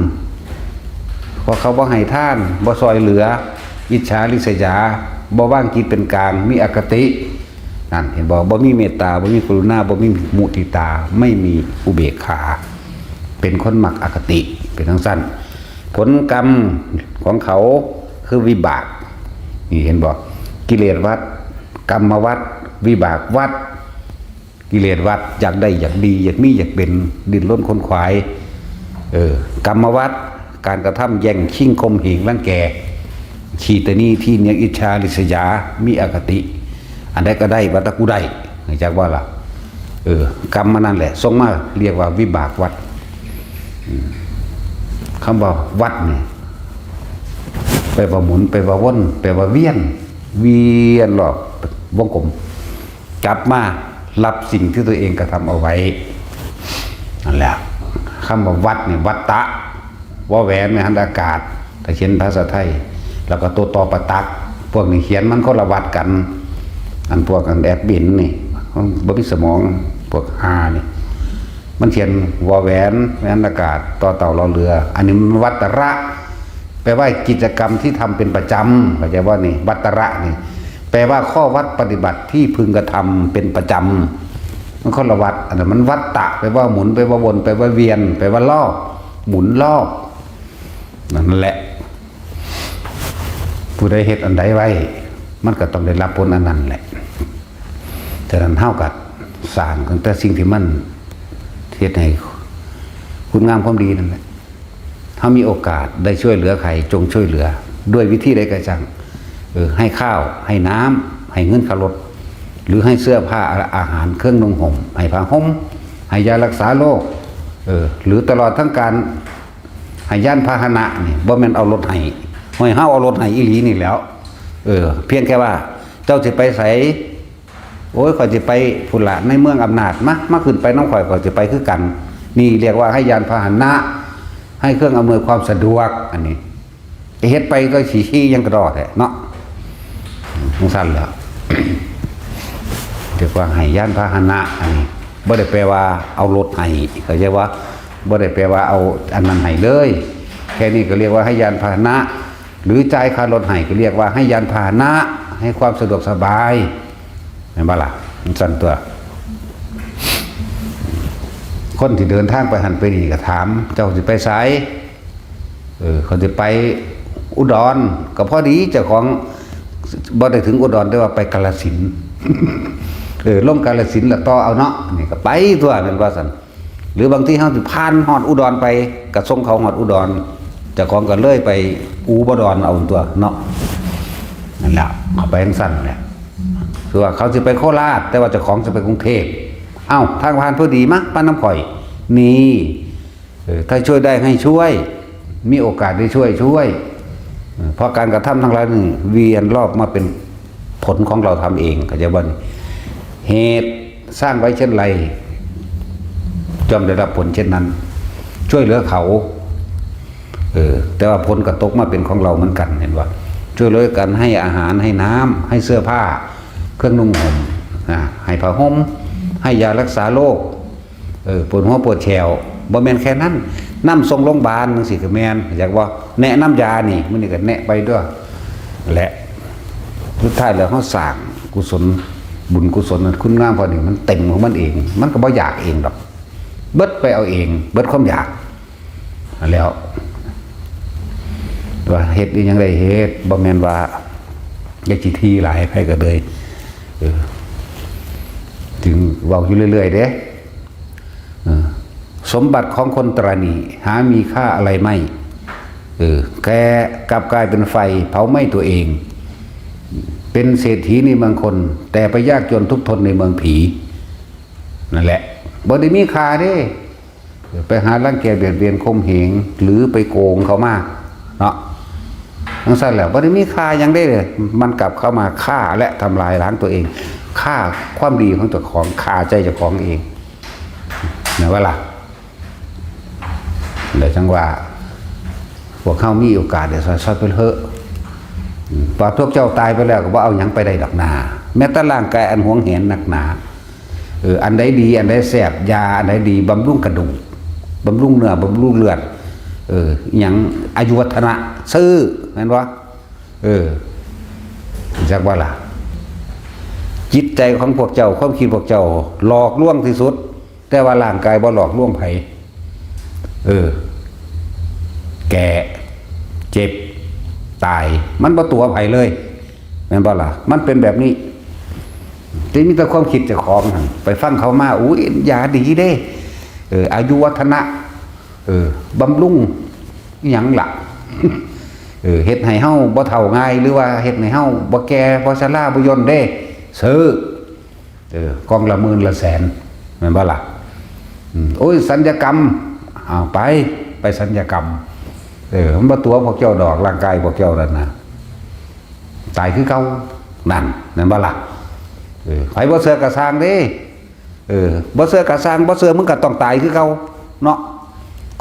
เพราะเขาบ่ให้ทานบ่ซอยเหลืออิจฉาริษยาบ่ว่างจิตเป็นกลางมีอคตินั่นเห็นบ่มีเมตตาบ่มีกรุณาบ่มีมุทิตาไม่มีอุเบกขาเป็นคนมักอคติเป็นทั้งสั้นผลกรรมของเขาคือวิบากนี่เห็นบ่กิเลสวัดกรรมวัดวิบากวัดกิเลสวัดอยากได้อยากดีอยากมีอยากเป็นดิ้นรนขนขวายกรรมวัดการกระทำแย่งชิงข่มเหงรังแกขีตนีที่เนียอิจฉาริษยามีอคติอันใดก็ได้วัตกูได้จากว่าล่ะกรรมมันนั่นแหละทรงมาเรียกว่าวิบากวัดคำว่าวัดนี่ไปว่าหมุนไปว่าวนไปว่าเวียนรอบวงกลมกลับมารับสิ่งที่ตัวเองกระทำเอาไว้นั่นแหละคำว่าวัดนี่วัตตะว่าแหวนในหันอากาศถ้าเขียนภาษาไทยแล้วก็ตัวต่อประตักพวกนี้เขียนมันคนละวัดกันอันพวกอันแอบบินนี่บ่มีสมองพวกหานี่มันเขียนวอแหวนในหันอากาศต่อเต่ารอเรืออันนี้มันวัตระแปลว่ากิจกรรมที่ทำเป็นประจำเข้าใจว่านี่วัตระนี่แปลว่าข้อวัดปฏิบัติที่พึงกระทำเป็นประจำมันคนละวัดอันนั้นมันวัตตะแปลว่าหมุนแปลว่าวนแปลว่าเวียนแปลว่ารอบหมุนรอบนั่นแหละผู้ใดเฮ็ดอันใดไว้มันก็ต้องได้รับผลอันนั้นแหละฉะนั้นเท่ากับสร้างตั้งแต่สิ่งที่มันเฮ็ดให้คุณงามความดีนั่นแหละถ้ามีโอกาสได้ช่วยเหลือใครจงช่วยเหลือด้วยวิธีใดก็จังให้ข้าวให้น้ำให้เงินค่ารถหรือให้เสื้อผ้าอาหารเครื่องนุ่งห่มให้ผ้าห่มให้ยารักษาโรคหรือตลอดทั้งการให้ยานพาหนะนี่บ่แม่นเอารถให้ห้อยเฮาเอารถให้อีหลีนี่แล้วเพียงแค่ว่าเจ้าสิไปไสโอ้ยข่อยสิไปพุ่นละในเมืองอำนาจมาขึ้นไปน้องข่อยสิไปคือกันนี่เรียกว่าให้ยานพาหนะให้เครื่องอำนวยความสะดวกอันนี้เฮ็ดไปก็ขี้ยังกระดอดเนาะสงสารแล้วเรียกว่าให้ยานพาหนะอันนี้บ่ได้แปลว่าเอารถให้เข้าใจว่าบ่ได้แปลว่าเอาอันนั้นให้เลยแค่นี้ก็เรียกว่าให้ยานพาหนะหรือจ่ายค่ารถให้ก็เรียกว่าให้ยานพาหนะให้ความสะดวกสบายเห็นบ่ล่ะมันสั่นตัวคนที่เดินทางไปหันไปนี่ก็ถามเจ้าสิไปไสเขาสิไปอุดรก็พอดีเจ้าของบ่ได้ถึงอุดรแต่ว่าไปกาฬสินธุ์ลงกาฬสินธุ์แล้วต่อเอาเนาะนี่ก็ไปตัวเป็นว่าซั่นหรือบางที่เฮาสิผ่านฮอดอุดรไปก็ส่งเขาฮอดอุดรเจ้าของก็เลยไปอูบดรเอาตัวเนาะนั่นแหละเขาไปจังซั่นแหละคือว่าเขาสิไปโคราชแต่ว่าเจ้าของจะไปกรุงเทพเอ้าทางผ่านพอดีมั้ยป้าน้ำข่อยนี่ถ้าช่วยได้ให้ช่วยมีโอกาสได้ช่วยเพราะการกระทำทั้งหลายนี่เวียนรอบมาเป็นผลของเราทำเองเข้าใจบ่เหตุสร้างไว้เช่นไรย่อมได้รับผลเช่นนั้นช่วยเหลือเขาแต่ว่าผลกระตกมาเป็นของเราเหมือนกันเห็นว่าช่วยเหลือกันให้อาหารให้น้ำให้เสื้อผ้าเครื่องนุ่งห่มให้ผ้าห่มให้ยารักษาโรคปวดหัวปวดแฉวบ่แม่นแค่นั้นนำส่งโรงพยาบาลจังซี่ก็แม่นอยากว่าแนะนำยานี่มื้อนี้ก็แนะไปด้วยและสุดท้ายแล้วเฮาสร้างกุศลบุญกุศลคุณงามพอนี่มันเต็มของมันเองมันก็บ่อยากเองดอกเบิดไปเอาเองเบิดความอยากแล้วว่าเฮ็ดอีหยังได้เฮ็ดบ่แม่นว่าอยากสิทีหลายไปก็เลยถึงเว้าอยู่เรื่อยๆเด้สมบัติของคนตรณีหามีค่าอะไรไม่ แกกลับกลายเป็นไฟเผาไหม้ตัวเอง เป็นเศรษฐีในเมืองคน แต่ไปยากจนทุกข์ทนในเมืองผีนั่นแหละบ่ได้มีค่าเด้ไปหารังแกเบียดเบียนข่มเหงหรือไปโกงเขามากเนาะทั้งสั้นแล้วบ่ได้มีค่ายังได้เลยมันกลับเข้ามาฆ่าและทำลายล้างตัวเองฆ่าความดีของเจ้าของฆ่าใจเจ้าของเองนะว่าล่ะเดี๋ยวจังว่าพวกเขามีโอกาสเดี๋ยวซอยๆไปเถอะพอพวกเจ้าตายไปแล้วก็ว่าเอาหยังไปได้ดอกนาแม้แต่ร่างกายอันหวงแหนหนักหนาอันใดดีอันใดแสบยาอันใดดีบำรุงกระดูกบำรุงเนื้อบำรุงเลือดอย่างอายุวัฒนะซื้อเห็นวะจักว่าล่ะจิตใจของพวกเจ้าความคิดพวกเจ้าหลอกลวงที่สุดแต่ว่าร่างกายบ่หลอกลวงไผแก่เจ็บตายมันบ่ตัวไผเลยแม่นบ่ล่ะมันเป็นแบบนี้แต่มีแต่ความคิดเจ้าของไปฟังเขามาอุ้ยยาดีเด้อายุวัฒนะบำรุงหยังล่ะเฮ็ดให้เฮาบ่เฒ่าง่ายหรือว่าเฮ็ดให้เฮาบ่แก่บ่ชราบ่ย่นเด้ซื้อกองละหมื่นละแสนแม่นบ่ล่ะโอ้ยสัญญกรรมไปสัญญกรรมมันบ่ตัวพวกเจ้าดอกร่างกายพวกเจ้านั่นน่ะตายคือเก่านั่นบ่ล่ะไผบ่เชื่อกระสร้างเด้บ่เชื่อกระสร้างบ่เชื่อมึงก็ต้องตายคือเก่าเนาะ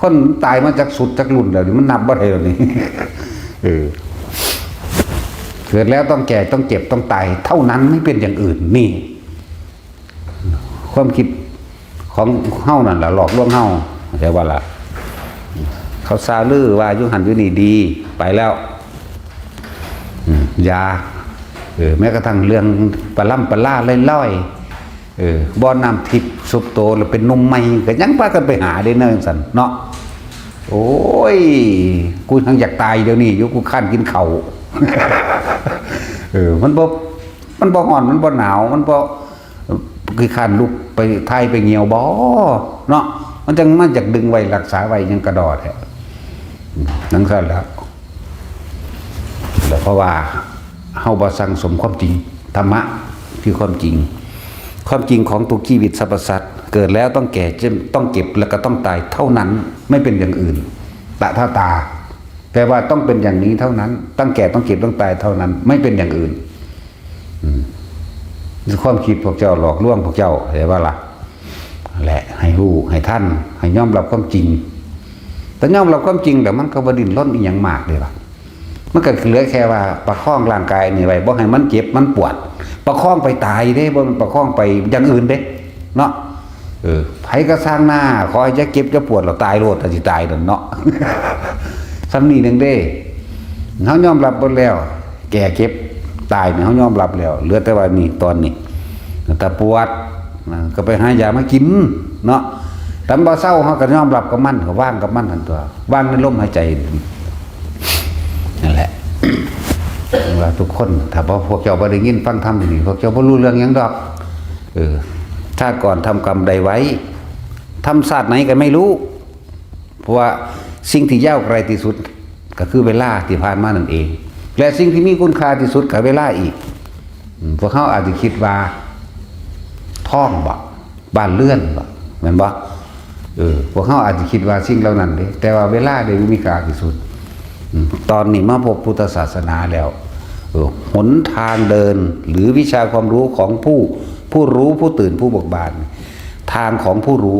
คนตายมาจากสุดจากรุ่นแล้วนี่มันนับบ่ได้แล้วนี่เกิดแล้วต้องแก่ต้องเจ็บต้องตายเท่านั้นไม่เป็นอย่างอื่นนี่ความคิดของเฮานั่นล่ะหลอกลวงเฮาแต่ว่าล่ะเขาซาลือว่ายุหันยุนี่ดีไปแล้วยาแม้กระทั่งเรื่องปลาล่อยบ่อน้ำทิพย์ซุปโตแล้วเป็นนมใหม่ก็ยังพากันไปหาได้เนิ่นสันเนาะโอ้ยกูทั้งอยากตายเดี๋ยวนี้อยู่กูข้านกินเข่ามันบ่ห่อนมันบ่หนาวมันบ่คือข้านลุกไปไทยไปเหี่ยวบ่เนาะมันจังมันอยากดึงไว้รักษาไว้ยังกระดอดแท้นั่นซะแล้วเพราะว่าเฮาบ่สั่งสมความจริงธรรมะคือความจริงของทุกชีวิตสรรพสัตว์เกิดแล้วต้องแก่ต้องเก็บแล้วก็ต้องตายเท่านั้นไม่เป็นอย่างอื่นตาแต่ว่าต้องเป็นอย่างนี้เท่านั้นต้องแก่ต้องเก็บต้องตายเท่านั้นไม่เป็นอย่างอื่นความคิดพวกเจ้าหลอกลวงพวกเจ้าเห็นว่าล่ะแหละให้รู้ให้ท่านให้ยอมรับความจริงแต่ยอมรับความจริงแต่มันก็บ่ดิ้นรนอีหยังมากเลยล่ะมันก็เหลือแค่ว่าประคองร่างกายนี่ไว้บ่ให้มันเจ็บมันปวดประคองไปตายเด้บ่มันประคองไปอย่างอื่นเด้เนาะไผก็สร้างหน้าขอให้จะเก็บจะปวดเราตายโลดถ้าสิตายนั่นเนาะซ้ำนี่นึงเด้เฮายอมรับหมดแล้วแก่เก็บตายเนี่ยเฮายอมรับแล้วเหลือแต่ว่านี่ตอนนี้แต่ปวดก็ไปหายามากินเนาะแต่บ่เศร้าเฮาก็ยอมรับกับมันก็ว่างกับมันหั่นตัวว่างในลมหายใจนั่นแหละว่าทุกคนถ้าพวกเจ้าบ่ได้ยินฟังธรรมนี่พวกเจ้าบ่รู้เรื่องหยังดอกชาติก่อนทำกรรมใดไว้ทำชาติไหนก็ไม่รู้เพราะว่าสิ่งที่ยาวไกลที่สุดก็คือเวลาที่ผ่านมานั่นเองและสิ่งที่มีคุณค่าที่สุดก็เวลาอีกพวกเขาอาจจะคิดว่าท่องบ่บ้านเลื่อนบ่แม่นบ่พวกเขาอาจจะคิดว่าสิ่งเหล่านั้นเด้แต่ว่าเวลาได้มีค่าที่สุดตอนนี้มาพบพุทธศาสนาแล้วหนทางเดินหรือวิชาความรู้ของผู้รู้ผู้ตื่นผู้เบิกบานทางของผู้รู้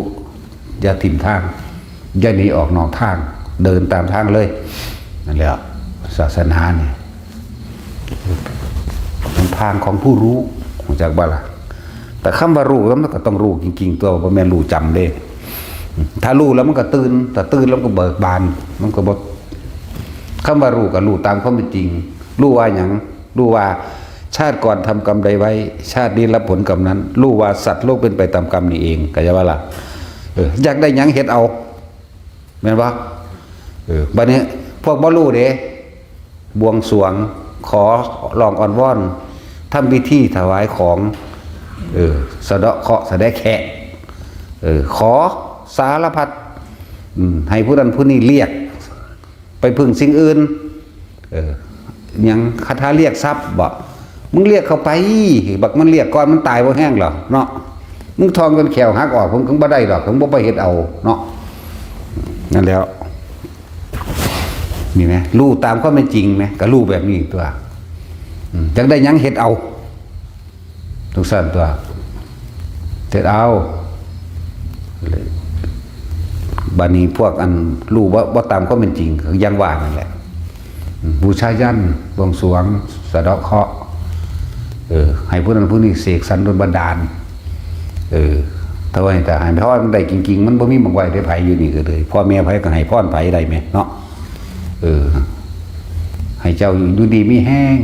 อย่าถิ่มทางอย่าหนีออกนอกทางเดินตามทางเลยนั่นแหละศาสนาเนี่ยเป็นทางของผู้รู้ของจากบ้าละแต่คำว่ารู้แล้วมันก็ต้องรู้จริงๆตัวบ่แม่นรู้จำเด้ถ้ารู้แล้วมันก็ตื่นแต่ตื่นแล้วก็เบิกบานมันก็บ่คำว่ารู้ก็รู้ตามความเป็นจริงรู้ว่าอย่างรู้ว่าชาติก่อนทำกรรมใดไว้ชาตินี้รับผลกรรมนั้นรู้ว่าสัตว์โลกเป็นไปตามกรรมนี่เองก็จะว่าล่ะอยากได้หยังเฮ็ดเอาแม่นบ่บัดนี้พวกบ่รู้เด้บวงสรวงขอร้องอ้อนวอนทำพิธีถวายของสะเดาะเคราะห์สะแดะแขะขอสารพัดให้ผู้นั้นผู้นี้เรียก ไปพึ่งสิ่งอื่นยังคาถาเรียกทรัพย์บ่มึงเรียกเข้าไปบักมันเรียกก่อนมันตายบ่แห้งหรอเนาะมึงทองจนแขวหักออกผมก็บ่ได้หรอกผมบ่ไปเฮ็ดเอาเนาะนั่นแล้วมีไหมรู้ตามความเป็นจริงไหมก็รู้แบบนี้ตัวจักได้ยังเฮ็ดเอาทุกสั่นตัวเฮ็ดเอาบัดนี้พวกอันรู้ว่าตามความเป็นจริงยังว่านั่นแหละบูชายัญบวงสรวงสะเดาะเคราะห์ให้ผู้นั้นผู้นี้เสกสรรโดนบันดาลถ้าว่าแต่ให้พ่อมันได้จริงๆมันบ่มีบางไว้ได้ไผอยู่นี่ก็เลยพ่อแม่ไผก็ให้พ่อไผได้ไหมเนาะให้เจ้าอยู่ดีมีแห้ง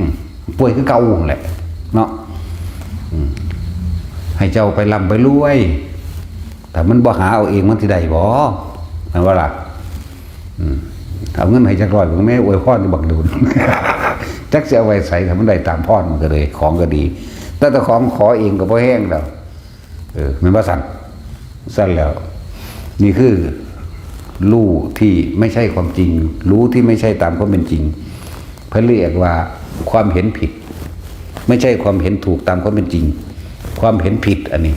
ป่วยคือเก่าแหละเนาะให้เจ้าไปร่ำไปรวยแต่มันบ่หาเอาเองมันสิได้บ่นั่นว่าล่ะเอาเงินให้จักร้อยผมแม่อวยพรบักดูนจักสิเอาไว้ใส่ถ้ามันได้ตามพรมันก็เลยของก็ดีแต่ของขอเองก็บ่แห้งแล้วมันบ่สั่นแล้วนี่คือรู้ที่ไม่ใช่ความจริงรู้ที่ไม่ใช่ตามความเป็นจริงเพิ่นเรียกว่าความเห็นผิดไม่ใช่ความเห็นถูกตามความเป็นจริงความเห็นผิดอันนี้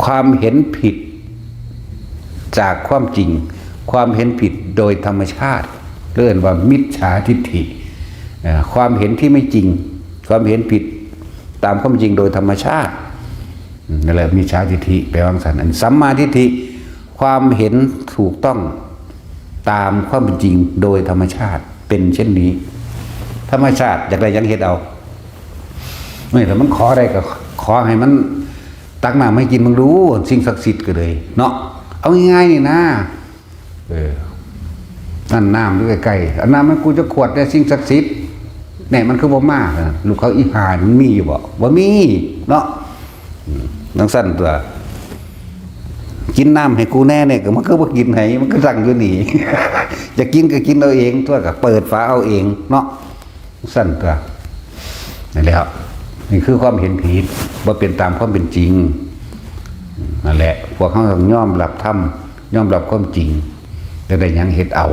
ความเห็นผิดจากความจริงความเห็นผิดโดยธรรมชาติเรียกว่ามิจฉาทิฏฐิความเห็นที่ไม่จริงความเห็นผิดตามความจริงโดยธรรมชาตินั่นแหละมิจฉาทิฏฐิแปลว่าสันอันสัมมาทิฏฐิความเห็นถูกต้องตามความเป็นจริงโดยธรรมชาติเป็นเช่นนี้ธรรมชาติอยากได้ยังเฮ็ดเอาไม่แต่มันขอได้ก็ขอให้มันตักน้ำให้กินมึงรู้สิ่งศักดิ์สิทธิ์ก็เลยเนาะเอาง่ายๆนี่นะนั่นน้ำด้วยใกล้ๆอันน้ำมันกูจะขวดได้สิ่งศักดิ์สิทธิ์เนี่ยมันคือบ่มากนะลูกเขาอีหามันมีอยู่บ่มีเนาะนังสั้นตัวกินน้ำให้กูแน่เนี่ยก็มันก็บ่กินให้มันก็สั่งอยู่นี่จะกินก็กินเอาเองตัวก็เปิดฝาเอาเองเนาะสั้นตัวนั่นแหละครับนี่คือความเห็นผิดว่าเป็นตามความเป็นจริงนั่นแหละพวกเขาต้องยอมรับธรรมยอมรับความจริงแต่ได้ยังเฮ็ดเอา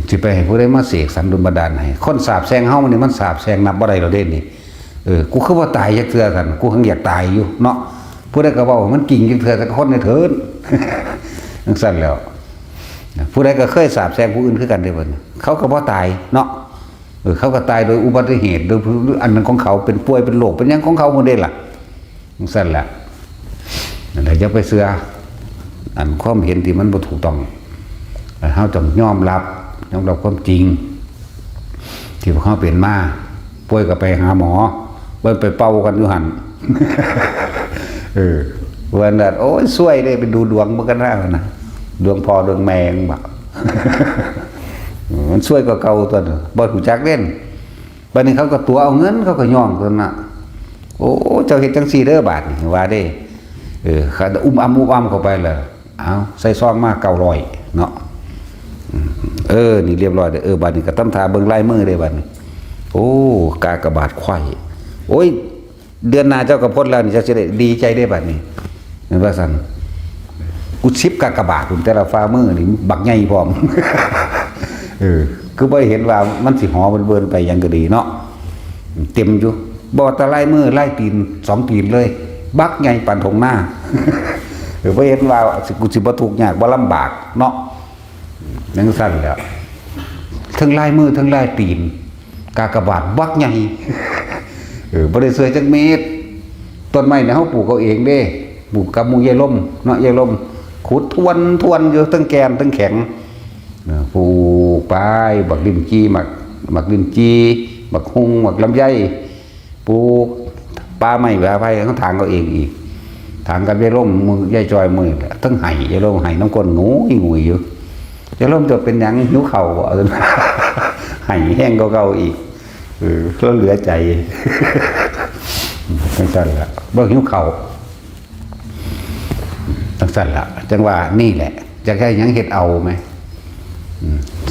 สิไปให้ผู้ใดมาเสกสรรโดนบันดาลให้คนสาบแซงเฮามันนี่มันสาบแซงนับบ่ได้เราเด้นี่กูคือว่าตายจักเทื่อกันกูหังอยากตายอยู่เนาะผู้ใดก็เว้ามันกิ่งจักเทื่อสักคนในเถิดจังซั่นแล้วผู้ใดก็เคยสาบแซงผู้อื่นคือกันเด้เพิ่นเขาก็บ่ตายเนาะเขาก็ตายโดยอุบัติเหตุโดยอันนั้นของเขาเป็นป่วยเป็นโรคเป็นหยังของเขาหมดเด้ล่ะจังซั่นแหละนั่นแหละอย่าไปเชื่ออันความเห็นที่มันบ่ถูกต้องเฮาต้องยอมรับความจริงที่พวกเขาเป็นมาป่วยก็ไปหาหมอไปเป่ากันอยู่หั่นวันนั้นโอ้ยซวยได้ไปดูดวงบ่กันแล้วนะดวงพอดวงแมงบ่มันซวยกว่าเก่าตัวนึงบ่รู้จักเล่นบัดนี้เขาก็ตัวเอาเงินเขาก็ย่องตัวน่ะโอ้เจ้าเฮ็ดจังซี่เด้อบาดนี่ว่าเด้เขาอุ้มเข้าไปแล้วเอาใส่ซองมา900เนาะนี่เรียบร้อยเด้อบัดนี้ก็ตำทาเบิ่งลายมือเด้บัดนี้โอ้กากบาทไข่โอ้ยเดือนหน้าเจ้าก็พ้นแล้วนี่เจ้าสิได้ดีใจได้บัดนี้เห็นว่าซั่นกู10กากบาทแต่ละฝ่ามือนี่บักใหญ่พร้อมคือบ่เห็นว่ามันสิหอเบิ่นๆไปยังก็ดีเนาะเต็มอยู่บ่ตะลายมือลายตีน2ตีนเลยบักใหญ่ปานทงหน้าบ่เห็นว่ากูสิบ่ทุกข์ยากบ่ลำบากเนาะจังซั่นแหละทั้งลายมือทั้งลายตีนกากบาทบักใหญ่บ่ได้สวยจักเม็ดต้นไม้เนี่ยเฮาปลูกเอาเองเด้ปลูกกับหมู่ยายล่มเนาะยายล่มขุดทวนอยู่ทั้งแกนทั้งแข็งปลูกไปบักลิ้นจีบักลิ้นจีบักฮุงบักลำไยปลูกป่าไม้ว่าไปเฮาถางเอาเองอีกถางกับยายล่มมือยายจอยมือทั้งไห้ยายล่มไห้น้ำก้นงูอยู่ยายล่มจะเป็นหยังหิวเข่าบ่ไห้แห้งเก่าๆอีกก็เหลือใจตั้งแต่ละบ่หิวเข่าตั้งแต่ละจังว่านี่แหละจะแค่ยังเฮ็ดเอาไหม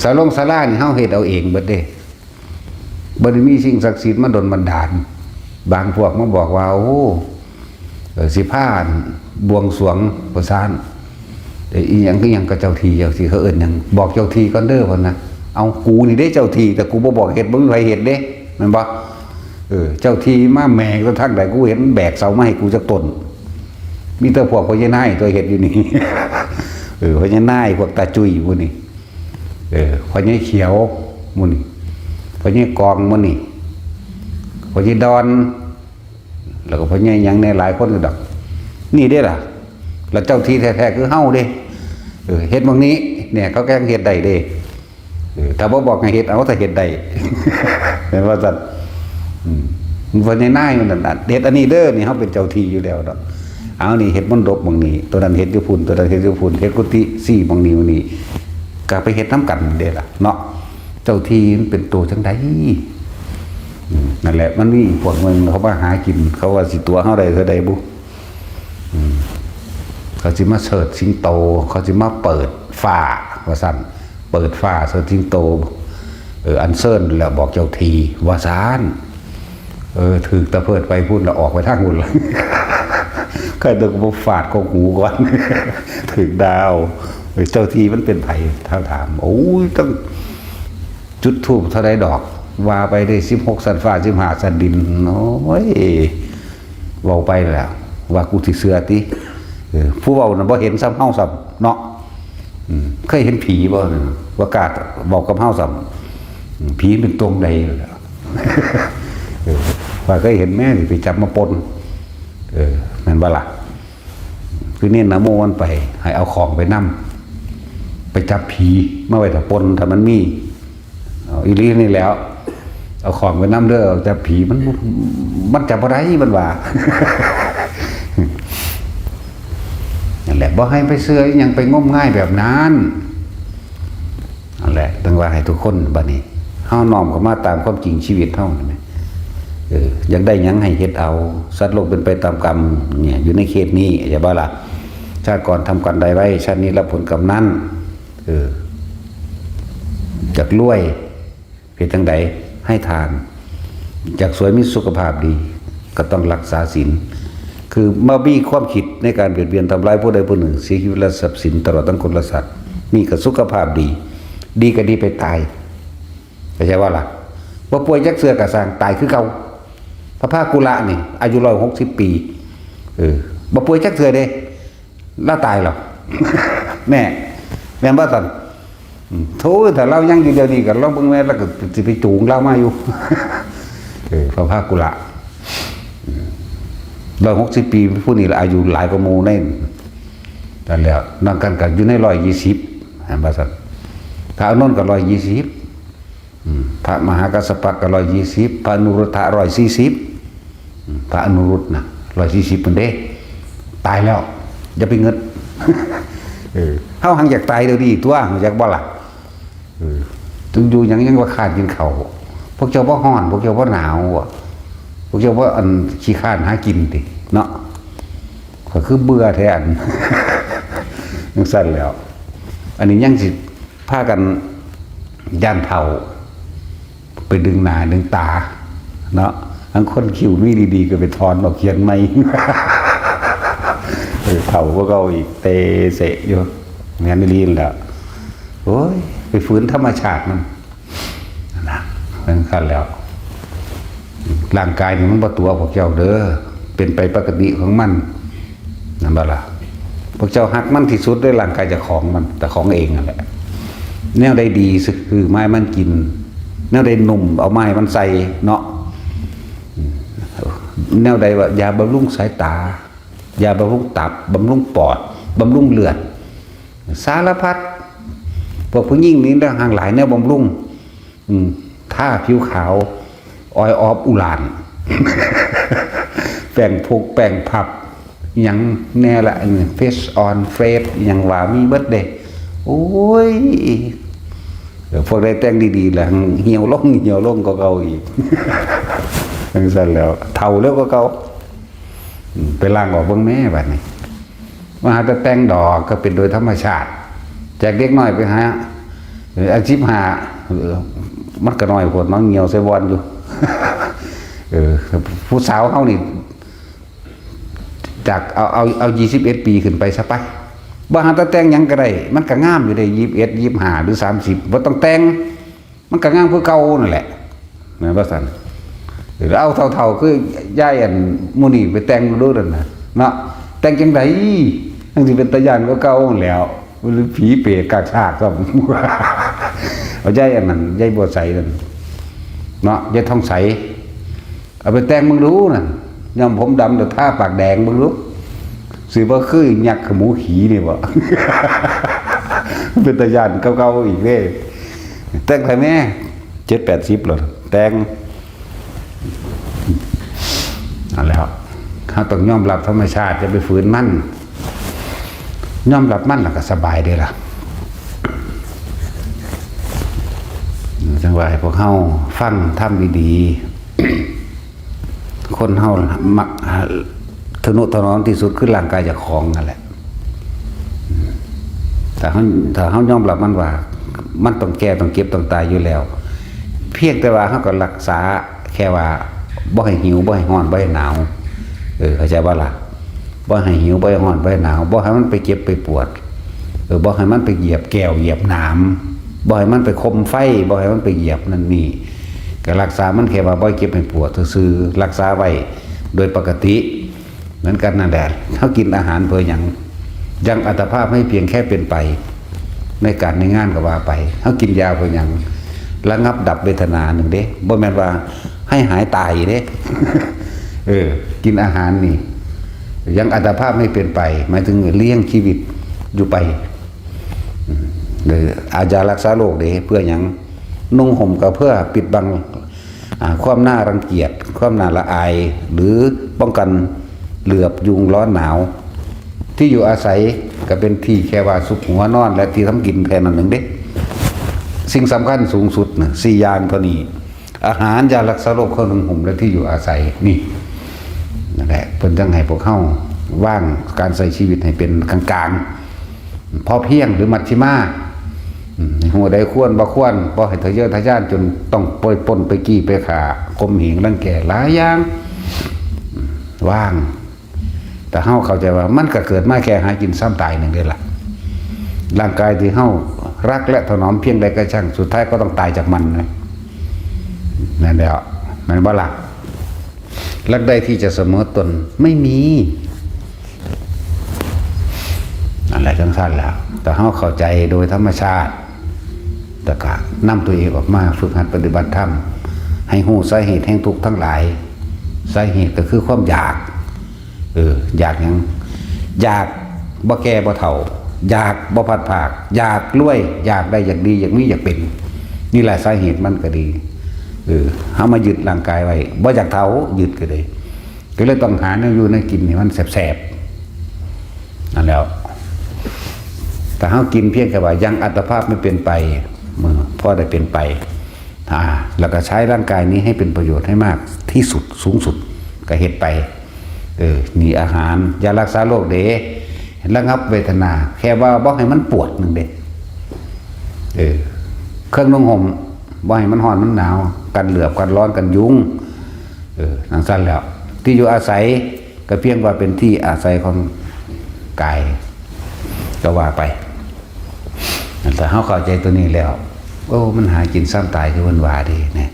ศาลานี่เฮาเฮ็ดเอาเองเบิดเด้บ่ได้มีสิ่งศักดิ์สิทธิ์มาดลบันดาลบางพวกมาบอกว่าโอ้สิพาบวงสรวงประสาน อีหยังก็ยังกับเจ้าทีเขาเอิ้นหยังบอกเจ้าทีก่อนเด้อพุ่นนะเอากูนี่ได้เจ้าทีแต่กูบ่บอกเฮ็ดบ่มีใครเฮ็ดเด้แม่นบ่เจ้าทีมาแหม่กระทั่งใดกูเห็นแบกเสามาให้กูจักต้นมีแต่พวกพ่อใหญ่นายตัวเฮ็ดอยู่นี่ พ่อใหญ่นายพวกตาจุ้ยหมู่นี่พ่อใหญ่เขียวหมู่นี่พ่อใหญ่กองหมู่นี่พ่อใหญ่ดอนแล้วก็พ่อใหญ่หยังในหลายคนก็ดอกนี่เด้ล่ะแล้วเจ้าที่แท้ๆคือเฮาเด้เฮ็ดบางนี้เนี่ยเขาแกล้งเฮ็ดได้เด้ถ้าบ่บอกให้เฮ็ดเอาแต่เฮ็ดได้แม่นว่าซั่นพ่อใหญ่นายมันนั่นเฮ็ดอันนี้เด้อนี่เฮาเป็นเจ้าที่อยู่แล้วดอกเอานี่เฮ็ดมนต์ดบบางนี้ตัวนั้นเฮ็ดอยู่พุ่นตัวนั้นเฮ็ดอยู่พุ่นเฮ็ดกุฏิ4บางนี้วันนี้ก็ไปเฮ็ดนำกันเด้ล่ะเนาะเจ้าที่มันเป็นตัวจังได๋นั่นแหละมันมีพวกมึงเขามาหากินเขาว่าสิตัวเฮาได้เท่าใดบุเขาสิมาเสิร์ชสิงโตเขาสิมาเปิดฟ้าว่าซั่นเปิดฟ้าเสิร์ชสิงโตอันเซิร์นแล้วบอกเจ้าทีว่าซ่านถือตะเพิดไปพูดแล้วออกไปทางหุ่นเลยก็ต้องมาฟาดของหูก่อนถึงดาวเจ้าทีมันเป็นไผ่ถ้าถามโอ้ยต้องจุดธูปเท่าไรดอกว่าไปได้16 สันฟ้า15 สันดินโอ้ยเว้าไปแล้วว่ากูสิเสือติผู้เว้าน่ะบ่เห็นซ้ำเฮาซ้ำเนาะเคยเห็นผีบ่ว่ากาดบอกกับเฮาซ้ำผีเป็นตรงใดว่าเคยเห็นแม่ไปจับมาปนแม่นบ่ล่ะคือเน้นนะโมมันไปให้เอาของไปนำไปจับผีมาไว้ถ้าปนถ้ามันมีอีหลีนี่แล้วเอาของไปนำเด้อแต่ผีมันจับบ่ได้มันว่านั่นแหละบ่ให้ไปเสื้อหยังไปงมง่ายแบบนั้นนั่นแหละต้องว่าให้ทุกคนบัดนี้เฮาน้อมเข้ามาตามความจริงชีวิตเฮานั่นแหละอยากได้หยังให้เฮ็ดเอาสัตว์โลกเป็นไปตามกรรมเนี่ยอยู่ในเขตนี้อย่าบ่ล่ะชาติก่อนทำกรรมใดไว้ชาตินี้รับผลกรรมนั้นจากรวยเฮ็ดจังใดให้ทานจากสวยมีสุขภาพดีก็ต้องรักษาศีลคือมามีความคิดในการเบียดเบียนทำร้ายผู้ใดผู้หนึ่งเสียชีวิตและทรัพย์สินตลอดทั้งคนและสัตว์มีกับสุขภาพดีดีก็ดีไปตายเข้าใจว่าล่ะว่าป่วยยักเสือกระสางตายคือเก่าพระภาคกุละนี่อายุ160 ปีบ่ป่วยจักเสือเด้แล้วตายหรอ แม่นบ่ซั่นโธ่ถ้าเรายังอยู่เดี๋ยวนี้ก็ลองเบิ่งแม่แล้วก็สิไปจูงเรามาอยู่ พระภาคกุละ160 ปีผู้นี้อายุหลายกว่าหมู่แน่นั่นแล้วนำกันก็อยู่ใน120หั่นบ่ซั่นถ้าอานนท์ก็120พระมหากัสสปะก็120พระอนุรุทธะ140พระอนุรุตนะ140เพิ่นเด้ตายแล้วอย่าไปเงิดเฮาหังอยากตายเดี๋ยวนี้ตัวอยากบ่ล่ะถึงอยู่หยังว่าขาดกินข้าวพวกเจ้าบ่ฮ้อนพวกเจ้าบ่หนาวพวกเจ้าบ่อันขี้ข้านหากินติเนาะก็คือเบื่อแท้อันจังซั่นแล้วอันนี้ยังสิพากันย่านเฒ่าไปดึงหน้าดึงตาเนาะทั้งคนคิ้วมีดีๆก็ไปถอนออกเขียนใหม่เฒ่าพวกเขาอีกเตเสะอยู่งานลีนแล้วโอ้ยไปฝืนธรรมชาติมันนะเป็นขั้นแล้วร่างกายนี่มันบ่ตัวพวกเจ้าเด้อเป็นไปปกติของมันนั่นบ่ล่ะพวกเจ้าฮักมันที่สุดด้วยร่างกายเจ้าของมันแต่ของเองนั่นแหละแนวใดดีคือไม้มันกินแนวใดหนุ่มเอาไม้มันใส่เนาะแนวใดว่ายาบำรุงสายตายาบำรุงตับบำรุงปอดบำรุงเลือดสารพัดพวกผู้หญิงนี้ได้ห่างหลายแนวบำรุงท่าผิวขาวออยออฟอุลาน แป้งพุกแป้งผับยังแน่ละเฟสออนเฟสยังว่ามีเบิดเด้โอ้ยพวกได้แต่งดีๆแล้วเหี่ยวลงก็เก่าอีกจังซั่นแล้วเฒ่าแล้วก็เก่าไปล้างออกเบิ่งแม่บัดนี้มาหาแต่แต่งดอกก็เป็นโดยธรรมชาติแจกเด็กน้อยไปหาอาชีพหามันก็น้อยโพดมันเหี่ยวใส่บอนอยู่ผู้สาวเฮานี่จากเอา21 ปีขึ้นไปซะไป บ่หาแต่แต่งหยังก็ได้มันก็งามอยู่ได้21 25หรือ30บ่ต้องแต่งมันก็งามคือเก่านั่นแหละนะว่าซั่นหรือเอาเท่าๆคือยายอันมื้อนี้ไปแต่งดูนั่นน่ะเนาะแต่งจังได๋จังสิเป็นตาย่านกว่าเก่าแล้วหรือผีเปรตกากซากซ้ำ เอายายอันนั้นยายบัวใสนั่นเนาะยายทองใสเอาไปแต่งมึงรู้น่ะย่อมผมดำแต่ท่าปากแดงมึงรู้สิบ่คือยักษ์ขมูขีนี่บ่ เป็นตาย่านเก่าๆอีกเด้แต่งไปแม่70-80แล้วแต่งนั่นแหละเขาต้องยอมรับธรรมชาติจะไปฝืนมันยอมรับมันแล้วก็สบายเด้ล่ะจังว่าให้พวกเฮาฟังทำดีๆ คนเฮามักทนุถนอมที่สุดคือร่างกายเจ้าของนั่นแหละถ้าเฮายอมรับมันว่ามันต้องแก่ต้องเก็บต้องตายอยู่แล้วเพียงแต่ว่าเฮาก็รักษาแค่ว่าบ่ให้หิวบ่ให้ร้อนบ่ให้หนาวเข้าใจบ่ล่ะบ่ให้หิวบ่ให้ร้อนบ่ให้หนาวบ่ให้มันไปเจ็บไปปวดบ่ให้มันไปเหยียบแก้วเหยียบหนามบ่ให้มันไปคมไฟบ่ให้มันไปเหยียบนั่นนี่ก็รักษามันแค่ว่าบ่ให้เจ็บให้ปวดซื่อๆรักษาไว้โดยปกติเหมือนกันนั่นแหละเฮากินอาหารเพื่อหยังยังอัตภาพให้เพียงแค่เป็นไปในการในงานก็ว่าไปเฮากินยาเพื่อหยังระงับดับเวทนาหนึ่งเด้บ่แม่นว่าให้หายตายเด้ กินอาหารนี่ยังอัตภาพไม่เป็นไปหมายถึงเลี้ยงชีวิตอยู่ไปหรืออาจจะรักษาโรคเด้เพื่อหยังนุ่งห่มก็เพื่อปิดบังความน่ารังเกียจความน่าละอายหรือป้องกันเหลือบยุงร้อนหนาวที่อยู่อาศัยก็เป็นที่แค่ว่าสุขหัวนอนและที่ทำกินแค่นั้นหนึ่งเด้สิ่งสำคัญสูงสุดนะ4อย่างเท่านี้อาหารยารักษาโรคเครื่องนุ่งห่มและที่อยู่อาศัยนี่นั่นแหละเพิ่นจังให้พวกเฮาว่างการใช้ชีวิตให้เป็นกลางๆพอเพียงหรือมัชฌิมาหัวใดควรบ่ควรบ่ให้ทะเยอทะยานจนต้องปล่อยปล้นไปกี้ไปฆ่าข่มเหงรังแกหลายอย่างว่างแต่เฮาเข้าใจว่ามันก็เกิดมาแค่หากินซ้ำตายนึงเด้ล่ะร่างกายที่เฮารักและถนอมเพียงใดก็ช่างสุดท้ายก็ต้องตายจากมันนะนั่นแหละมันบ่ล่ะรักใดที่จะเสมอตนไม่มีอะไรทั้งสั้นแล้วแต่เฮาเข้าใจโดยธรรมชาติแต่ก็นำตัวเองออกมาฝึกหัดปฏิบัติธรรมให้รู้สาเหตุแห่งทุกข์ทั้งหลายสาเหตุก็คือความอยากอยากหยังอยากบ่แก่บ่เฒ่าอยากบ่พัดภาคอยากรวยอยากได้อยากดีอยากมีอยากเป็นนี่แหละสาเหตุมันก็ดีเฮามายึดร่างกายไว้บ่อยากเฒ่ายึดก็เลยต้องหาเนื้ออยู่ในกินนี่มันแสบๆนั่นแล้วแต่เฮากินเพียงแค่ว่ายังอัตภาพไม่เป็นไปพอได้เป็นไปแล้วก็ใช้ร่างกายนี้ให้เป็นประโยชน์ให้มากที่สุดสูงสุดก็เฮ็ดไปนี่อาหารยารักษาโรคเด้ระงับเวทนาแค่ว่าบ่ให้มันปวดนึงเด้เครื่องนุ่งห่มบ่ให้มันร้อนมันหนาวกันเหลือบกันร้อนกันยุงนั่นสั้นแล้วที่อยู่อาศัยก็เพียงว่าเป็นที่อาศัยของกายก็ว่าไปแต่เฮาเข้าใจตัวนี้แล้วมันหากินซ้ำตายคือวันวาดีนะ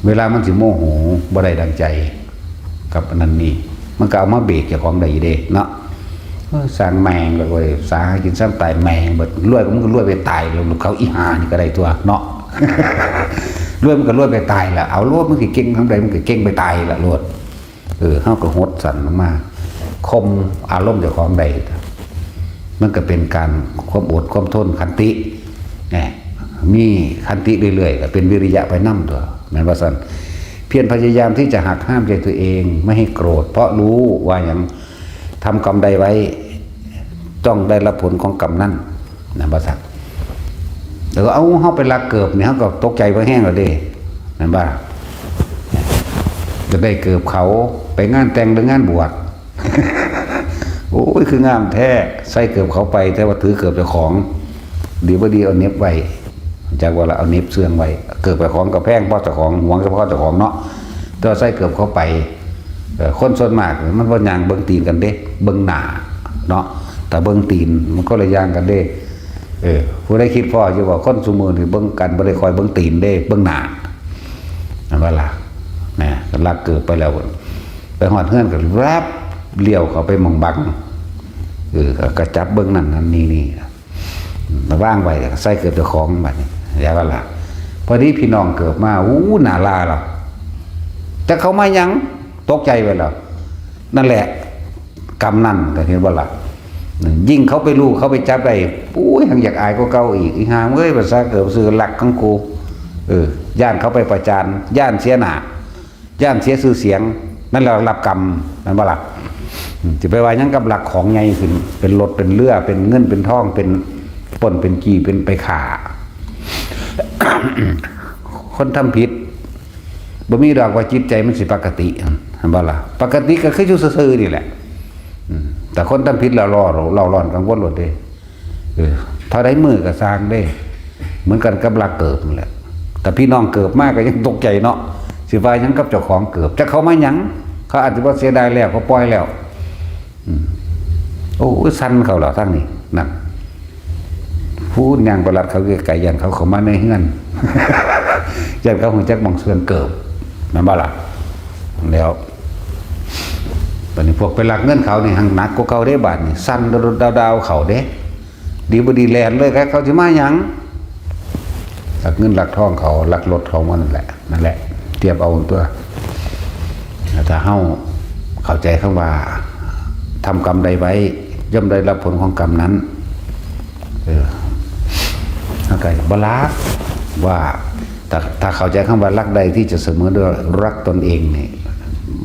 เวลามันสิโมโหบ่ได้ดังใจกับอันนั้นนี่มันก็เอามาเบรกเจ้าของได้เด้เนาะสร้างแมงแล้วก็สากินซ้ำตายแมงเบิดรวยมันก็รวยไปตายแล้วเขาอีหานี่ก็ได้ตัวเนาะ รวยมันก็รวยไปตายละเอารวยมันก็เก่งทำใดมันก็เก่งไปตายละรวยเฮาก็หดสั่นลงมาคมอารมณ์เจ้าของได้มันก็เป็นการความอดความทนขันติเนี่ยมีขันติเรื่อยๆก็เป็นวิริยะไปนำตัวแม่นว่าซั่นเพียรพยายามที่จะหักห้ามใจตัวเองไม่ให้โกรธเพราะรู้ว่าอย่างทำกรรมใดไว้ต้องได้รับผลของกรรมนั้นนะบ่ซักแล้วก็เอาเฮาไปลักเกิบนี่เฮาก็ตกใจบ่แห้งแล้วเด้นั่นบ่จะได้เกิบเขาไปงานแต่งหรืองานบวช โอ้ยคืองามแท้ใส่เกิบเขาไปแต่ว่าถือเกิบเจ้าของดีบ่ดีเอาเน็บไว้จากว่าเราเอาเน็บเสื่องไว้เกิบไปของกับแพงเพราะเจ้าของหวงเฉพาะเจ้าของเนาะแต่ใส่เกิบเขาไปคนส่วนมากมันบ่ย่างเบิ่งตีนกันเด้เบิ่งหน้าเนาะ แต่เบิ่งตีนมันก็เลยย่างกันเด้ผู้ใดคิดพ่อจะบอกคนซุมือนี่เบิ่งกันบ่ได้คอยเบิ่งตีนเด้เบิ่งหน้านั่นว่าล่ะนะก็ลักเกิดไปแล้วไปฮอดเฮือนก็แวบเลี้ยวเข้าไปหม่องบังก็จับเบิ่งนั่นนี่มาว่างไว้ใส่เกิดเจ้าของบัดนี้อย่าว่าล่ะพอดีพี่น้องเกิดมาหน้าลาล่ะแต่เขามายังตกใจไปแล้วนั่นแหละกรรมนั่นก็เห็นว่าล่ะยิ่งเขาไปรู้เขาไปจับได้ยังอยากอายก็เก่าอีกหามภาษาเกิดสื่อหลักของกูย่านเขาไปประจานย่านเสียหน้าย่านเสียชื่อเสียงนั่นแหละรับกรรมนั่นว่าล่ะจะไปว่ายังกับหลักของไงขึ้นเป็นรถเป็นเรือเป็นเงินเป็นทองเป็นปล้นเป็นกี่เป็นไปข่า คนทำผิดบ่มีดอกว่าจิตใจมันสิปกตินั่นว่าล่ะปกติก็คืออยู่ซื่อๆนี่แหละแต่คนทำผิดเราร้อนกังวลหมดเลยถ้าได้มือก็สร้างได้เหมือนกันกับหลักเกิดนั่นแหละแต่พี่น้องเกิดมากก็ยังตกใจเนาะสิว่ายังกับเจ้าของเกิดจะเขาไม่ยังเขาอาจจะว่าเสียดายแล้วเขาปล่อยแล้วโอ้สั้นเขาเหรอทั้งนี้นั่นพูดยังประหลัดเขาไก่ยันเขามาในเฮือน ยันเขาคงจักมองเสื่อนเกิดนั่นบ้าล่ะแล้วตอนนี้พวกไปหลักเงินเขานี่หังหนักกว่าเขาได้บาทนี่สั้นดาวเขาเด้ดีบดีแลนเลยครับเขาจะมายังหลักเงินหลักทองเขาหลักรถเขามันนั่นแหละเทียบเอาตัวถ้าเข้าใจคำว่าทำกรรมใดไว้ย่อมได้รับผลของกรรมนั้นเข้าใจบลักว่าถ้าเข้าใจคำว่ารักใดที่จะเสมอด้วยรักตนเองเนี่ย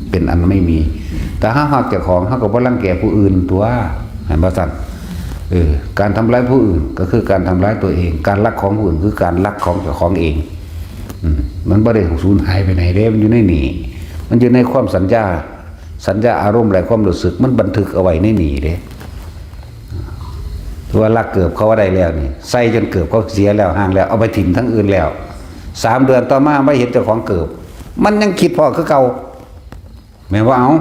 เป็นอันไม่มีแต่ถ้าหากเจ้าของเขาก็บ่รังแกผู้อื่นตัวเห็นบ่สั่นการทำร้ายผู้อื่นก็คือการทำร้ายตัวเองการรักของผู้อื่นคือการรักของเจ้าของเองมันบ่ได้สูญหายไปไหนเด้มันอยู่ในนี่มันอยู่ในความสัญญาอารมณ์อะไรความรู้สึกมันบันทึกเอาไว้ในนี่เด้ตัวรักเกิดเขาว่าได้แล้วนี่ใส่จนเกิดเขาเสียแล้วห่างแล้วเอาไปถิ่มทั้งอื่นแล้ว3 เดือนต่อมาไม่เห็นเจ้าของเกิดมันยังคิดพอคือเก่าแม้ว่าเอา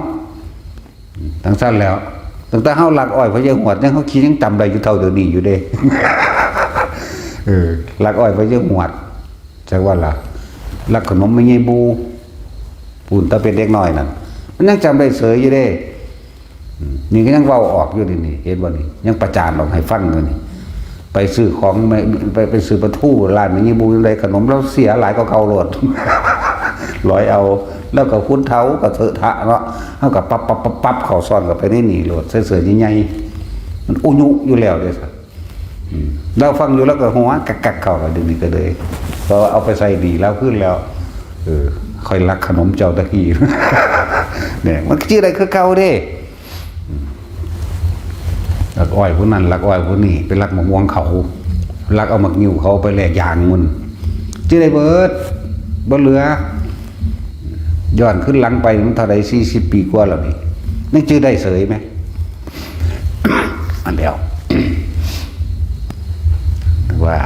ทั้งสั้นแล้วตั้งแต่เฮาหลักอ้อยพะเยาหวดยังเขาคิดยังจำได้อยู่เท่าเดี๋ยวนี้อยู่เด้ หลักอ้อยพะเยาหวดจักว่าล่ะหลักขนมไม่ใช่บูปูนตาเป็นเด็กน้อยนั่นมันยังจำได้เสยอยู่เด้นี่ก็ยังเว้าออกอยู่นี่เห็นบ่นี่ยังประจานออกให้ฟังอยู่นี่ไปซื้อของไปซื้อปลาทูร้านไม่ใช่บูอะไรขนมแล้วเสียหลายก็เก่าโลด ลอยเอาแล้วก็คุ้นเท้าก็เถอะทะเนาะเฮาก็ปั๊บเข้าซ่อนกับไปในนี่โลดเสือใหญ่ๆมันอุยุอยู่แล้วเด้อเราฟังอยู่แล้วก็หัวกักเข้าก็ดึงนี่ก็เลยพอเอาไปใส่ดีแล้วขึ้นแล้วค่อยรักขนมเจ้าตะกี้ เนี่ยมันชื่ออะไรคือเก่าเด้รักอ้อยผู้นั้นรักอ้อยผู้นี้เป็นรักมะม่วงเขารักเอามักนิ้วเขาไปแลกยางมันชื่ออะไรเบิดบ่เหลือย้อนขึ้นหลังไปมันเท่าใด40 ปีกว่าแล้วนี่นั่นชื่อได้เสยไหม อันเดียว ว่า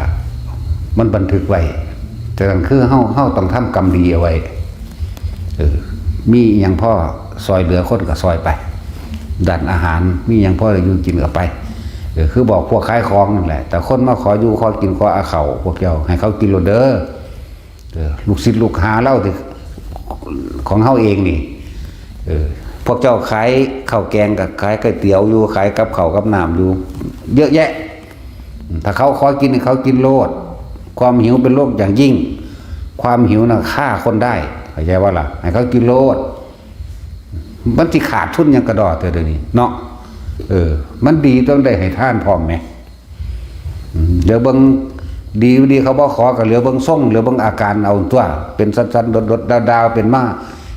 มันบันทึกไว้แต่นั่นคือเฮาต้องทำกรรมดีเอาไว้มีอย่างพ่อซอยเหลือคนก็ซอยไปดันอาหารมีอย่างพ่ออยู่กินก็ไปคือบอกพวกขายของนั่นแหละแต่คนมาขออยู่ขอกินขออาเขาพวกเจ้าให้เขากินโลเด้อลูกศิษย์ลูกหาเล่าถึงของเฮาเองนี่พวกเจ้าขายข้าวแกงกับขายก๋วยเตี๋ยวอยู่ขายกับข้าวกับน้ำอยู่เยอะแยะถ้าเขาขอกินเขากินโลดความหิวเป็นโรคอย่างยิ่งความหิวน่ะฆ่าคนได้เข้าใจว่าล่ะให้เขากินโลดมันสิขาดทุนยังกระดอเดี๋ยวนี้เนาะมันดีต้องได้ให้ท่านพร้อมไหมเดี๋ยวเบิ่งดีเขาบ่ขอก็เหลือเบิ่งส่งเหลือเบิ่งอาการเอาตัวเป็นสั้นๆดดๆดาวๆเป็นมา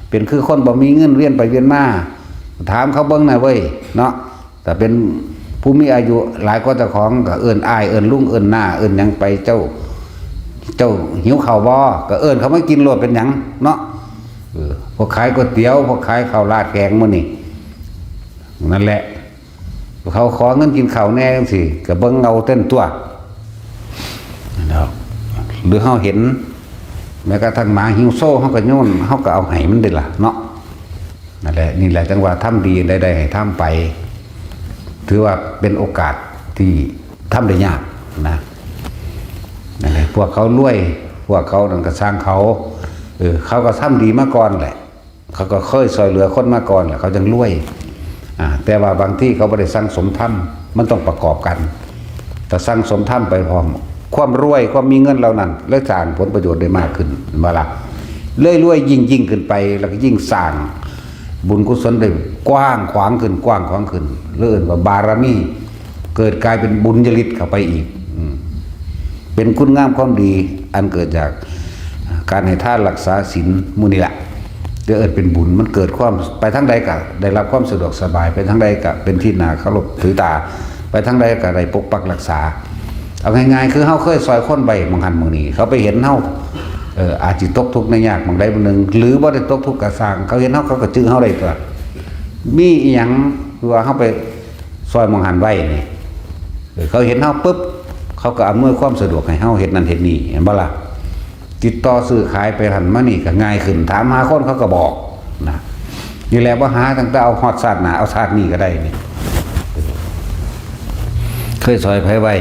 เป็นคือคนบ่มีเงินเวียนไปเวียนมาถามเขาเบิ่งหน่อยเว้ยเนาะแต่เป็นผู้มีอายุหลายก็เจ้าของก็เอิ้นอ้ายเอิ้นลุงเอิ้นหน้าเอิ้นหยังไปเจ้าหิวข้าวบ่ก็เอิ้นเขามากินโลดเป็นหยังเนาะพวกขายก๋วยเตี๋ยวพวกขายข้าวราดแกงมื้อนี่นั่นแหละเขาขอเงินกินข้าวแน่จังซี่ก็เบิ่งเอาเต้นตัวหรือเฮาเห็นแม้กระทั่งหมาหิวโซ่เฮาก็โยนเฮาก็เอาให้มันได้ล่ะเนาะนั่นแหละนี่แหละจังว่าทำดีได้ให้ทำไป ถือว่าเป็นโอกาสที่ทำได้ยากนะนั่นแหละพวกเขารวยพวกเขานั่นก็สร้างเขาเขาก็ทำดีมาก่อนแหละเขาก็เคยซอยเหลือคนมาก่อนแหละเขาจึงรวยแต่ว่าบางที่เขาไม่ได้สร้างสมถ้ำมันต้องประกอบกันแต่สร้างสมถ้ำไปพร้อมความรวยความมีเงินเรานั้นและสร้างผลประโยชน์ได้มากขึ้นมาละเรื่อยรวยยิ่งขึ้นไปแล้วก็ยิ่งสร้างบุญกุศลได้กว้างขวางขึ้นกว้างขวางขึ้นเลื่อนว่าบารมีเกิดกลายเป็นบุญญฤทธิ์เข้าไปอีกเป็นคุณงามความดีอันเกิดจากการให้ทานรักษาศีลมุนีละเกิดเป็นบุญมันเกิดความไปทั้งใดก็ได้รับความสะดวกสบายไปทั้งใดก็เป็นที่น่าเคารพถือตาไปทั้งใดก็ได้ปกปักรักษาเอาง่ายๆคือเฮาเคยซอยคนใบบางหันมื้อนี้เขาไปเห็นเฮาอาจสิตกทุกข์ในยากบางใดบางหนึ่งหรือบ่ได้ตกทุกข์กะสร้างเขาเห็นเฮาเขาก็จื้อเฮาได้ตัวมีอีหยังคือว่าเฮาไปซอยบางหันไว้นี่เขาเห็นเฮาปุ๊บเขาก็อำนวยความสะดวกให้เฮาเฮ็ดนั่นเฮ็ดนี่เห็นบ่ล่ะติดต่อซื้อขายไปหันมานี่ก็ง่ายขึ้นถามหาคนเขาก็บอกนะนี่แหละว่าหาตั้งแต่เอาฮอดชาติหน้าเอาชาตินี้ก็ได้นี่เคยซอยไผไว้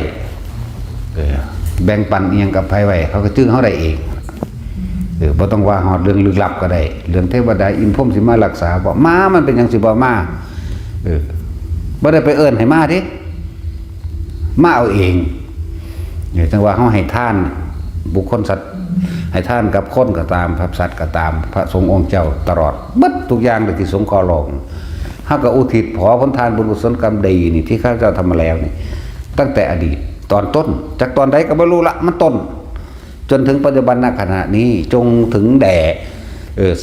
แบ่งปันเอียงกับไผไว้เขาก็จึงเฮาได้เองบ่ต้องว่าฮอดเรื่องลึกลับก็ได้เรื่องเทวดาอินพรหมสิมารักษาบ่มามันเป็นจังสิบ่มาบ่ได้ไปเอิ้นให้มาเด้มาเอาเองเนี่ยจังว่าเฮาให้ทานบุคคลสัตว์ให้ท่านกับคนก็ตามพระสัตว์ก็ตามพระสงฆ์องค์เจ้าตลอดบัดทุกอย่างเลยที่สงฆ์ขอร้องเฮาก็อุทิศขอผลทานบุญกุศลกรรมดีนี่ที่ข้าพเจ้าทำมาแล้วนี่ตั้งแต่อดีตตอนต้นจากตอนใดก็ไม่รู้ละมันต้นจนถึงปัจจุบันณขณะนี้จงถึงแด่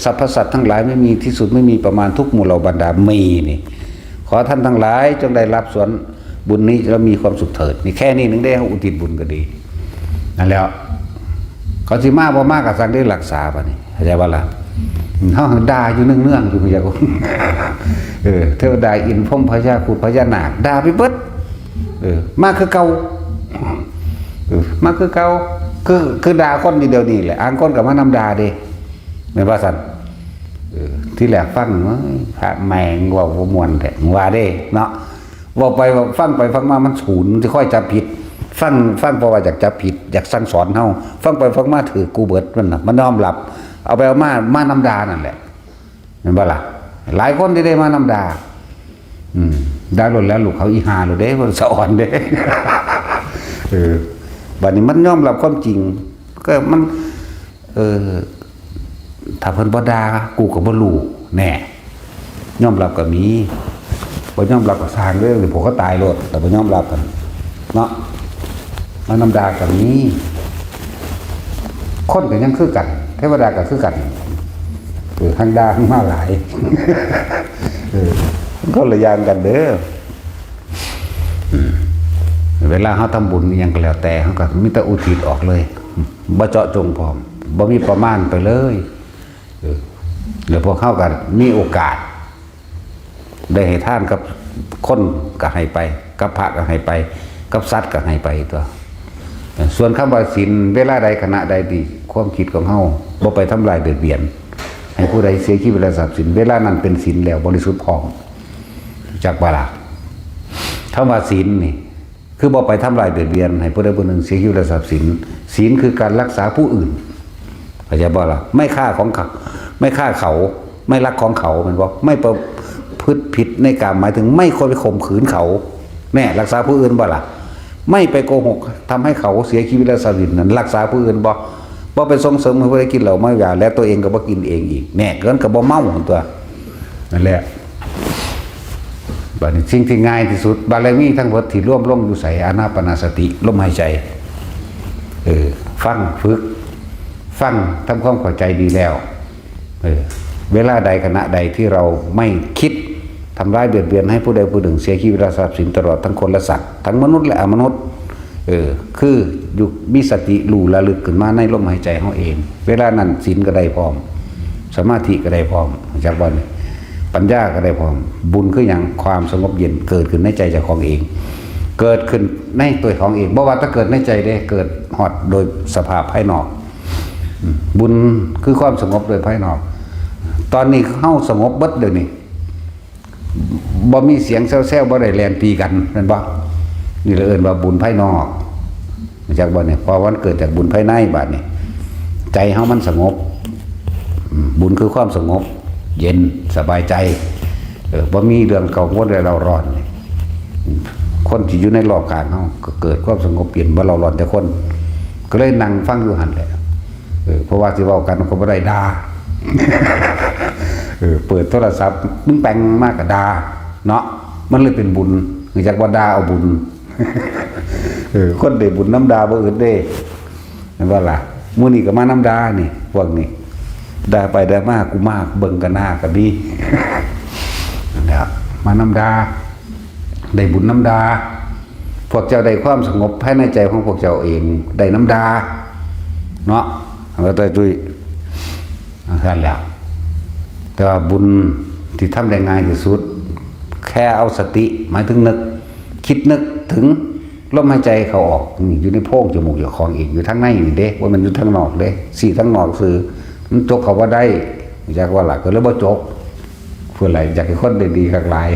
สรรพสัตว์ทั้งหลายไม่มีที่สุดไม่มีประมาณทุกหมู่เหล่าบรรดามีนี่ขอท่านทั้งหลายจงได้รับส่วนบุญนี้แล้วมีความสุขเถิดนี่แค่นี้นึงได้อุทิศบุญก็ดีนั่นแล้วเขาสิมาบ่มากกับสังได้รักษาป่ะนี่เข้าใจว่าล่ะเขาด่าอยู่เนื่องๆอยู่อย่างเทวดาอินพรหมพญาครุฑพญานาคด่าไปเบิดมาคือเก่ามาคือเก่าคือด่าคนเดียวนี่แหละอ้างคนกับมานำด่าเด้แม่นว่าซั่นที่แรกฟังพระแมงว่าบ่ม่วนแต่ว่าเด้เนาะว่าไปฟังไปฟังมามันศูนย์สิค่อยจับผิดฟังเพราะว่าอยากจับผิดอยากสั่งสอนเฮาฟังไปฟังมาถือกูเบิดมันน่ะมันน้อมรับเอาไปเอามานำดานั่นแหละเห็นบ่ล่ะหลายคนที่ได้มานำดาได้หล่นแล้วลูกเขาอีหาโลดเด้เพิ่นสอนเด้บัดนี้มันยอมรับความจริงก็มันถ้าเพิ่นบ่ด่ากูก็บ่รู้แน่ยอมรับก็มีบ่ยอมรับก็สร้างเด้อพวกเขาตายโลดแต่บ่ยอมรับกันเนาะมันน้ำดากับนี้คนก็ยังคือกันเทวดาก็คือกันข้างดาข้างมาหลายก็เลยยางกันเด้อเวลาเขาทำบุญยังก็แล้วแต่เขาก็มีแต่อุทิศออกเลยบ่เจาะจงพร้อมบ่มีประมาณไปเลยหรือพวกเขากันมีโอกาสได้ให้ท่านกับคนก็ให้ไปกับพระก็ให้ไปกับสัตว์ก็ให้ไปตัวส่วนคำว่าศีลเวลาใดขณะใดดีความคิดของเฮาบ่ไปทำลายเบียดเบียนให้ผู้ใดเสียชีวิตและทรัพย์สินเวลานั้นเป็นศีลแล้วบริสุทธิ์พร้อมจากบาลาคำว่าศีลนี่คือบ่ไปทำลายเบียดเบียนให้ผู้ใดผู้หนึ่งเสียชีวิตและทรัพย์สินศีลคือการรักษาผู้อื่นเข้าใจบ่ล่ะไม่ฆ่าของเขาไม่ฆ่าเขาไม่ลักของเขาแม่นบ่ไม่ประพฤติผิดในกามหมายถึงไม่ควรไปข่มขืนเขาแน่รักษาผู้อื่นบ่ล่ะไม่ไปโกหกทำให้เขาเสียชีวิตและทรัพย์สินนั้นรักษาผู้อื่นบ่ไปส่งเสริมให้ผู้ใดกินเหล้าเมายาแล้วตัวเองก็บ่กินเองอีกแน่เกินก็บ่เมาตัวนั่นแหละบัดนี้สิ่งที่ง่ายที่สุดบารมีทั้งหมดที่ร่วมลงอยู่ใส่อานาปานสติลมหายใจฟังฝึกฟังทำความเข้าใจดีแล้วเวลาใดขณะใดที่เราไม่คิดทำร้ายเบียดเบียนให้ผู้ใดผู้หนึ่งเสียชีวิตและทรัพย์สินตลอดทั้งคนและสัตว์ทั้งมนุษย์และอมนุษย์คืออยู่มีสติรู้ระลึกขึ้นมาในลมหายใจของเองเวลานั้นศีลก็ได้พร้อมสมาธิก็ได้พร้อมจากวันปัญญาก็ได้พร้อมบุญคืออย่างความสงบเย็นเกิดขึ้นในใจเจ้าของเองเกิดขึ้นในตัวของเองบ่ว่าถ้าเกิดในใจได้เกิดฮอดโดยสภาพภายนอกบุญคือความสงบโดยภายนอกตอนนี้เฮาสงบเบิดเดี๋ยวนี้ บ่มีเสียงแซ่วๆบ่ได้แลนตีกันนั่นบ่นี่เราเอิ้นว่าบุญภายนอกจากบ่เนี่ยพอวันเกิดจากบุญภายในบัดนี้ใจเฮามันสงบบุญคือความสงบเย็นสบายใจบ่มีเรื่องเก่าวนเราร้อนคนที่อยู่ในรอบข้างเฮาก็เกิดความสงบเย็นบ่เราร้อนแต่คนก็เลยนั่งฟังอยู่หั่นแหละเพราะว่าสิเว้ากันก็บ่ได้ด่าเปิดโทรศัพท์มึงแปลงมากกับด่าเนาะมันเลยเป็นบุญคือจากว่าด่าเอาบุญคนได้บุญน้ำด่าบ่อื่นเด้นั่นว่าล่ะมื้อนี้ก็มาน้ำด่านี่พวกนี้ด่าไปด่ามากูมากเบิ่งกันหน้าก็ดีนั่นแหละมาน้ำด่าได้บุญน้ำด่าพวกเจ้าได้ความสงบภายในใจของพวกเจ้าเองได้น้ำด่าเนาะแล้วแต่ด้วยนั่นแหละแต่ว่าบุญที่ทำได้ง่ายที่สุดแค่เอาสติหมายถึงนึกคิดนึกถึงลมหายใจเขาออกอยู่ในโพรงจมูกอยู่ของอีกอยู่ทั้งในนี่เด้ว่ามันอยู่ทั้งนอกเด้สี่ทั้งนอกคือมันจกเขาว่าได้อยากว่าหลักก็เลยบ่จกเพื่ออะไรอยากให้คนได้ดีข้างหลาย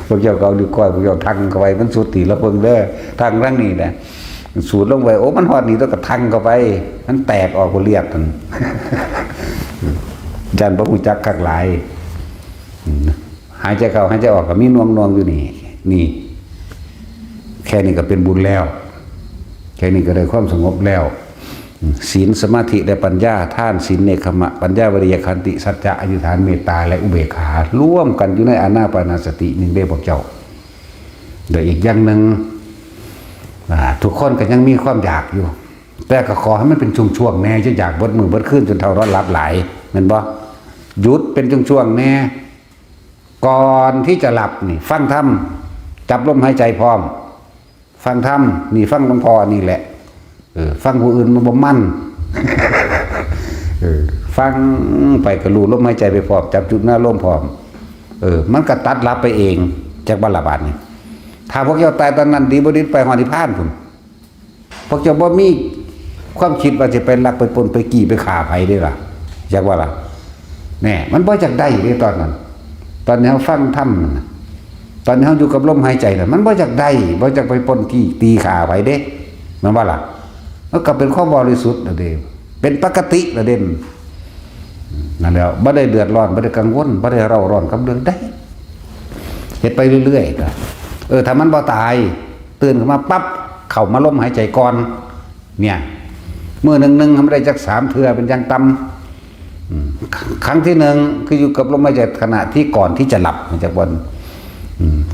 พวกเจ้าเกาดีก้อยพวกเจ้าทังเข้าไปมันสุดตีละเพิ่งเด้อทังทั้งนี้แหละสูดลงไปโอ้มันหอดนี่ต้องกระทังเข้าไปมันแตกออกเรียบกันจันพระพุทธจักข้างหลายหายใจเข้าหายใจออกก็มีนวงอยู่นี่แค่นี้ก็เป็นบุญแล้วแค่นี้ก็ได้ความสงบแล้วศีลสมาธิและปัญญาท่านศีลเนคขมะปัญญาวิริยขันติสัจจะอธิษฐานเมตตาและอุเบกขาร่วมกันอยู่ในอานาปานสตินี่เด้พวกเจ้าเดี๋ยวอีกอย่างหนึ่งทุกคนก็ยังมีความอยากอยู่แต่ก็ขอให้มันเป็นช่วงๆแน่จะอยากเบิดมือเบิดขึ้นจนเท่าร้อนรับหลายแม่นบ่หยุดเป็นช่วงๆแน่ก่อนที่จะหลับนี่ฟังธรรมจับลมหายใจพร้อมฟังธรรมนี่ฟังหลวงพ่อนี่แหละฟังผู้อื่นมันบ่มั่นฟังไปกระลูลมหายใจไปพร้อมจับจุดหน้าลมพร้อมมันก็ตัดรับไปเองจากบรรลับนี่ถ้าพวกเจ้าตายตอนนั้นดีบ่ดีไปหอนิพพานพุ่นพวกเจ้าบ่มีความคิดว่าจะไปลักไปปนไปกี่ไปฆ่าไผได้ล่ะจากว่าล่ะแน่มันบ่จักได้ในตอนนั้นตอนนี้เฮาฟังธรรมตอนนี้เฮาอยู่กับลมหายใจน่ะมันบ่จักได้บ่จักไปปนที่ตีฆ่าไผเด้มันว่าล่ะมันก็เป็นความบริสุทธิ์น่ะเด้เป็นปกติน่ะเด่นนั่นแล้วบ่ได้เดือดร้อนบ่ได้กังวลบ่ได้เร่าร้อนกับเรื่องใดเฮ็ดไปเรื่อยๆก็ถ้ามันบ่ตายตื่นขึ้นมาปั๊บเข้ามาลมหายใจก่อนเนี่ยมื้อนึงมันได้จัก3เทื่อเป็นอย่างต่ำครั้งที่1คืออยู่กับลมหายใจขณะที่ก่อนที่จะหลับมันจะบน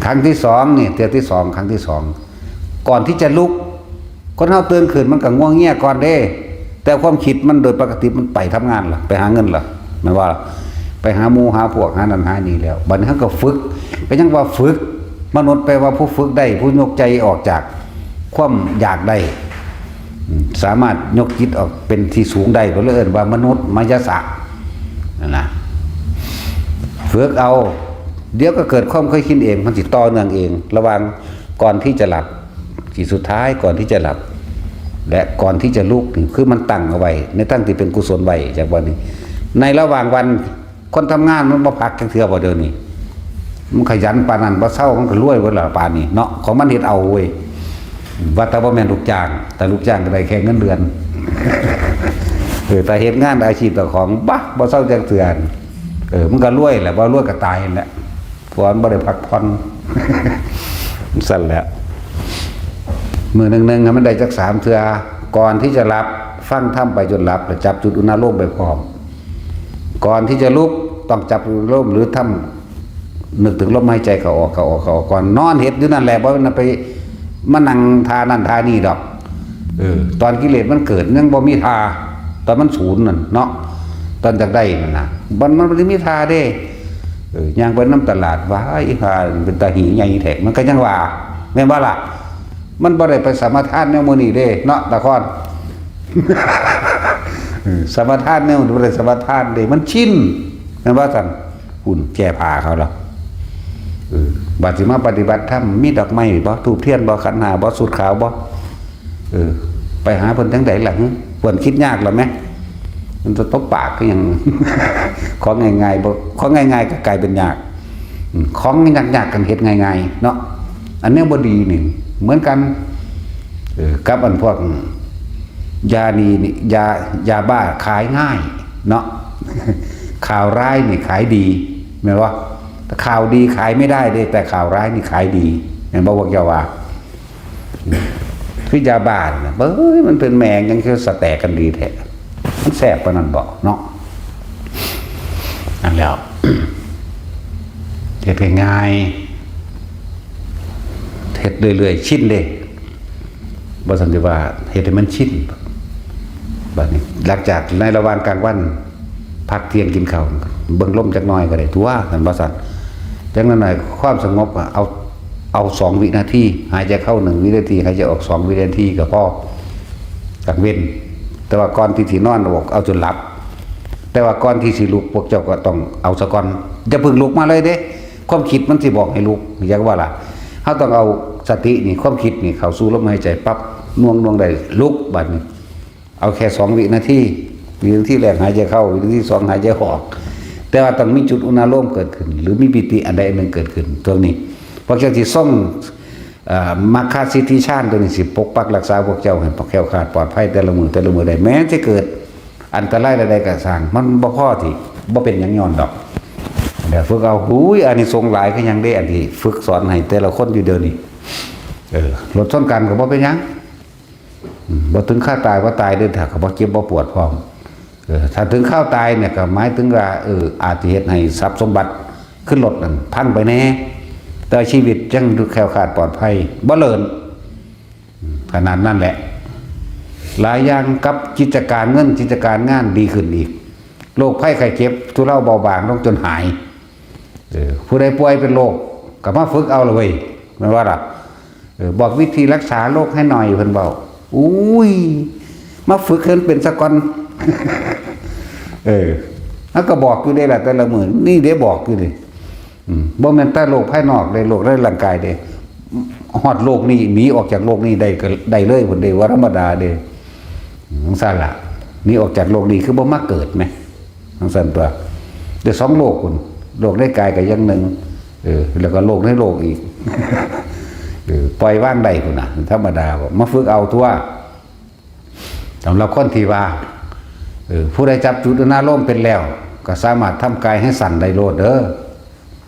ครั้งที่2นี่เทื่อที่2ครั้งที่2ก่อนที่จะลุกคนเฮาตื่นขึ้นมันก็ง่วงเงียก่อนเด้แต่ความคิดมันโดยปกติมันไปทำงานล่ะไปหาเงินล่ะหมายว่าไปหาหมู่หาพวกหานั่นหานี่แล้วบัดนี้เฮาก็ฝึกก็ยังว่าฝึกมนุษย์แปลว่าผู้ฝึกได้ผู้ยกใจออกจากความอยากได้สามารถยกจิตออกเป็นที่สูงได้ก็เลยเอิ้นว่ามนุษย์มายสะนั่นนะฝึกเอาเดี๋ยวก็เกิดความเคยคิดเองมันสิต่อเนื่องเองระหว่างก่อนที่จะหลับที่สุดท้ายก่อนที่จะหลับและก่อนที่จะลุกนี่คือมันตั้งเอาไว้ในตั้งที่เป็นกุศลไว้จากวันนี้ในระหว่างวันคนทำงานมันบ่พักจังเทื่อบ่เดี๋ยวนี้มันขยันปานนั้นบ่เศร้ามันก็รวยเบิดล่ะปานนี้เนาะของมันเฮ็ดเอาเว้ยว่าแต่บ่แม่นลูกจ้างแต่ลูกจ้างก็ได้แค่เงินเดือนแต่เฮ็ดงานอาชีพเจ้าของบ่เศร้าจังเทื่อมันก็รวยแหละบ่รวยก็ตายนั่นแหละเพราะมันบ่ได้พักผ่อนสั่นแหละมื้อนึงมันได้จัก3เทื่อก่อนที่จะหลับฟังธรรมไปจนหลับแล้วจับจุดอุณหภูมิไปพร้อมก่อนที่จะลุกต้องจับอุณหภูมิหรือทำนึกถึงลมหายใจเข้าออกก่อนนอนเฮ็ดอยู่นั่นแหละบ่มันไปมานั่งทานั่นทานี่ดอกตอนกิเลสมันเกิดยังบ่มีทาตอนมันศูนย์นั่นเนาะตอนจักได้นั่นน่ะมันบ่ได้มีทาเด้ย่างไปน้ำตลาดว่าอีหาเป็นตาหีใหญ่แท้มันก็ยังว่าแม่นบ่ล่ะมันบ่ได้ไปสมาทานแนวมื้อนี้เด้เนาะตะคอนสมาทานแนวบ่ได้สมาทานเด้มันชินแม่นว่าซั่นหุ่นแก้ผ้าเขาแล้วบัดสิมาปฏิบัติธรรมมีดอกไม้บ่ธูปเทียนบ่ขันธ์5บ่สูตรขาวบ่ไปหาเพิ่นจังได๋ล่ะเพิ่นคิดยากหรอแม่มันจะตบปากก็ยังของง่ายๆบ่ของง่ายๆก็กลายเป็นยาก ของยากๆกันเฮ็ดง่ายๆเนาะอันนี้บ่ดีนี่เหมือนกันกับอันพวกยานี่ยาบ้าขายง่ายเนาะ ข่าวร้ายนี่ขายดีแม่นว่าแต่ข่าวดีขายไม่ได้เลยแต่ข่าวร้ายนี่ขายดีเห็นบ่ว่าเจ้าว่าคือยาบ้าน่ะเบ้ยมันเป็นแมงยังคือสแตกกันดีแท้มันแสบปานนั้นบ่เนาะนั่นแล้ว เฮ็ดง่ายเฮ็ดเรื่อยๆชินเด้บ่ซั่นสิว่าเฮ็ดให้มันชินบัดนี้หลังจากในระหว่างกลางวันพักเที่ยงกินข้าวเบิ่งลมจักหน่อยก็ได้ตัวนั่นบ่ซั่นจังนั้นหน่อยความสงบเอา2 วินาทีหายใจเข้า1 วินาทีหายใจออก2 วินาทีก็พอกลางเว้นแต่ว่าก่อนที่สินอนบอกเอาจนหลับแต่ว่าก่อนที่สิลุกพวกเจ้าก็ต้องเอาซะก่อนอย่าเพิ่งลุกมาเลยเด้ความคิดมันสิบอกให้ลุกอยากว่าล่ะเฮาต้องเอาสตินี่ความคิดนี่เข้าสู่ลมหายใจปั๊บน่วงได้ลุกบัดนี้เอาแค่2 วินาทีวินาทีแรกหายใจเข้าวินาที2หายใจออกแต่ว่าต้องมีจุดอุณาโลมเกิดขึ้นหรือมีปิติอันใดอันหนึ่งเกิดขึ้นตรงนี้พวกเจ้าที่ส่งมัคคสิทธิฌานตัวนี้สิปกปักรักษาพวกเจ้าให้แคล้วคลาดปลอดภัยแต่ละมือใดแม้จะเกิดอันตรายใดๆก็สร้างมันบ่พอที่บ่เป็นหยังย้อนดอกเดี๋ยวฝึกเอาหูยอานิสงส์หลายก็ยังได้อันที่ฝึกสอนให้แต่ละคนอยู่เดี๋ยวนี้ลดต้นกันก็บ่เป็นหยังบ่ถึงข้าตายว่าตายเด้อถ้าก็บ่เจ็บบ่ปวดพร้อมถ้าถึงข้าวตายเนี่ยก็หมายถึงว่าอาจจะเฮ็ดให้ทรัพย์สมบัติขึ้นรถนั่นพังไปแน่แต่ชีวิตยังดูแคล้วคลาดปลอดภัยบ่เลินขนาดนั้นแหละหลายอย่างกับกิจการเงินกิจการงานดีขึ้นอีกโรคภัยไข้เจ็บทุเลาเบาบางลงจนหายผู้ใดป่วยเป็นโรคก็มาฝึกเอาเลยเว้ยแม่นว่าล่ะบอกวิธีรักษาโรคให้หน่อยเพิ่นเว้าอุ้ยมาฝึกเพิ่นเป็นซะก่อน แล้วก็บอกอยู่ได้ล่ะแต่ละมื้อนี่เด้บอกอยู่ดิบ่แม่นแต่โรคภายนอกได้โรคในร่างกายเด้ฮอดโรคนี้หนีออกจากโรคนี้ได้ก็ได้เลยพุ่นเด้ว่าธรรมดาเด้จังซั่นล่ะหนีออกจากโรคนี้คือบ่มาเกิดแหมจังซั่นตัวเดี๋ยว2 โรคพุ่นโรคในกายก็อย่างหนึ่งแล้วก็โรคในโรคอีก ปล่อยวางได้พุ่นน่ะธรรมดาบ่มาฝึกเอาตัวสำหรับคนที่ว่าผู้ใดจับจุดอารมณ์เป็นแล้วก็สามารถทำกายให้สั่นได้โลดเด้อ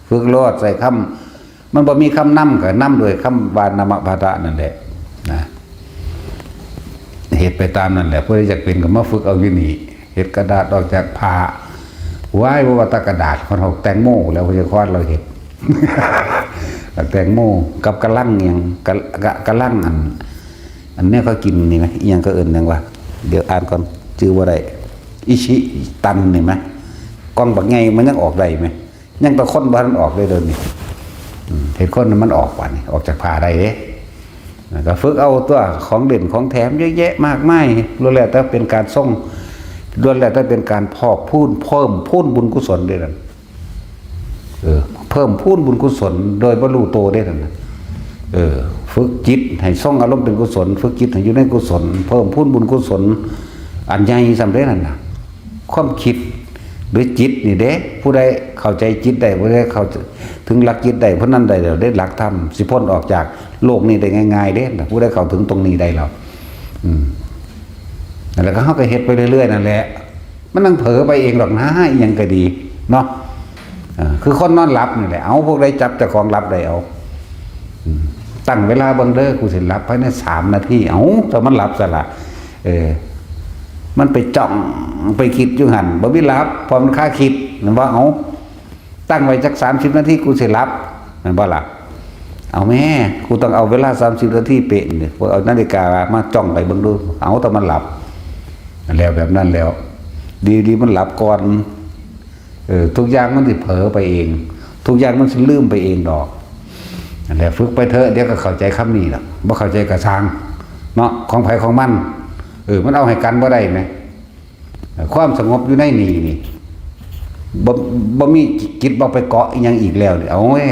ฝึกโลดใส่คำมันบ่มีคำนำก็นำโดยคำวานามะภาระนั่นแหละนะเหตุไปตามนั่นแหละผู้ใดอยากเป็นก็มาฝึกเอาอยู่นี่เฮ็ดกระดาษออกจากผ้าว้ายบ่ว่าตะกระดาษคนเฮาแตงโมแล้วพระเจ้าคอดเราเฮ็ด แตงโมกับกะลังหยังกะลังอันนี้เขากินนี่มั้ยอีหยังก็เอิ้นหยังวะเดี๋ยวอ่านก่อนชื่อบ่ได้อิชิตันนี่มั้ยกองบักใหญ่มันยังออกได้มั้ยยังตะคนบ่ทันออกได้เด้อนี่เห็นคนมันออกว่านี่ออกจากผ้าได้เด้ก็ฝึกเอาตัวของเด่นของแถมเยอะแยะมากมายล้วนแล้วแต่เป็นการส่งล้วนแล้วแต่เป็นการพอกพูนเพิ่มพูนบุญกุศลด้วยนั่นเพิ่มพูนบุญกุศลโดยบ่รู้โตได้นั่นฝึกจิตให้ส่งอารมณ์เป็นกุศลฝึกจิตให้อยู่ในกุศลเพิ่มพูนบุญกุศลอันใหญ่สำเร็จนั่นน่ะความคิดหรือจิตนี่เด้ผู้ใดเข้าใจจิตได้ผู้ใดเข้าถึงหลักจิตได้ผู้นั้นได้เดี๋ยวได้หลักธรรมสิพ้นออกจากโลกนี้ได้ง่ายๆเด้ผู้ใดเข้าถึงตรงนี้ได้แล้วนั่นแหละก็เฮาก็เฮ็ดไปเรื่อยๆนั่นแหละมันนั่งเผลอไปเองหรอกนะอีหยังก็ดีเนาะคือคนนอนหลับนี่แหละเอาพวกใดจับแต่ของหลับได้เอาตั้งเวลาบังเด้อกูสิหลับภายใน3 นาทีเอาแต่มันหลับซะละมันไปจ้องไปคิดอยู่หั่นบ่มีหลับพอมันค่าคิดนั่นว่าเอาตั้งไว้จัก30 นาทีกูสิหลับนั่นบ่ล่ะเอาแม่กูต้องเอาเวลา30 นาทีเป๊ะนี่บ่เอานาฬิกามาจ้องไปเบิ่งดูเอาแต่มันหลับแล้วแบบนั้นแล้วดีๆมันหลับก่อนทุกอย่างมันสิเผลอไปเองทุกอย่างมันสิลืมไปเองดอกนั่นแหละฝึกไปเถอะเดี๋ยวก็เข้าใจคำนี้ล่ะบ่เข้าใจก็ช่างเนาะของไผของมันมันเอาให้กันบ่ได้ไหมความสงบอยู่ในนี่บ่มีจิตบ่ไปเกาะอีหยังอีกแล้วเอาแม่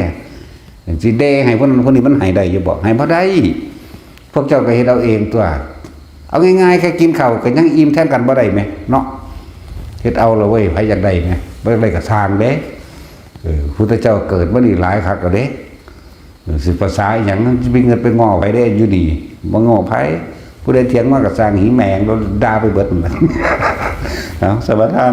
สิเดให้พวกนั้นพวกนี้มันให้ได้อยู่บ่ให้บ่ได้พวกเจ้าก็เฮ็ดเอาเองตัวเอาง่ายๆแค่กินข้าวก็ยังอิ่มแทนกันบ่ได้ไหมเนาะเฮ็ดเอาละเว้ยไผอยากได้ไหมบ่ได้ก็สร้างเด้ พุทธเจ้าเกิดมานี่หลายคักก็เด้สิภาษาอหย่างนั้นจะมีเงินไปง้อไปได้อยู่ดีบ่ง้อไผผู้ใดเถียงมาก็สร้างหิแมงแล้วด่าไปเบิดมันเอาสวัสดี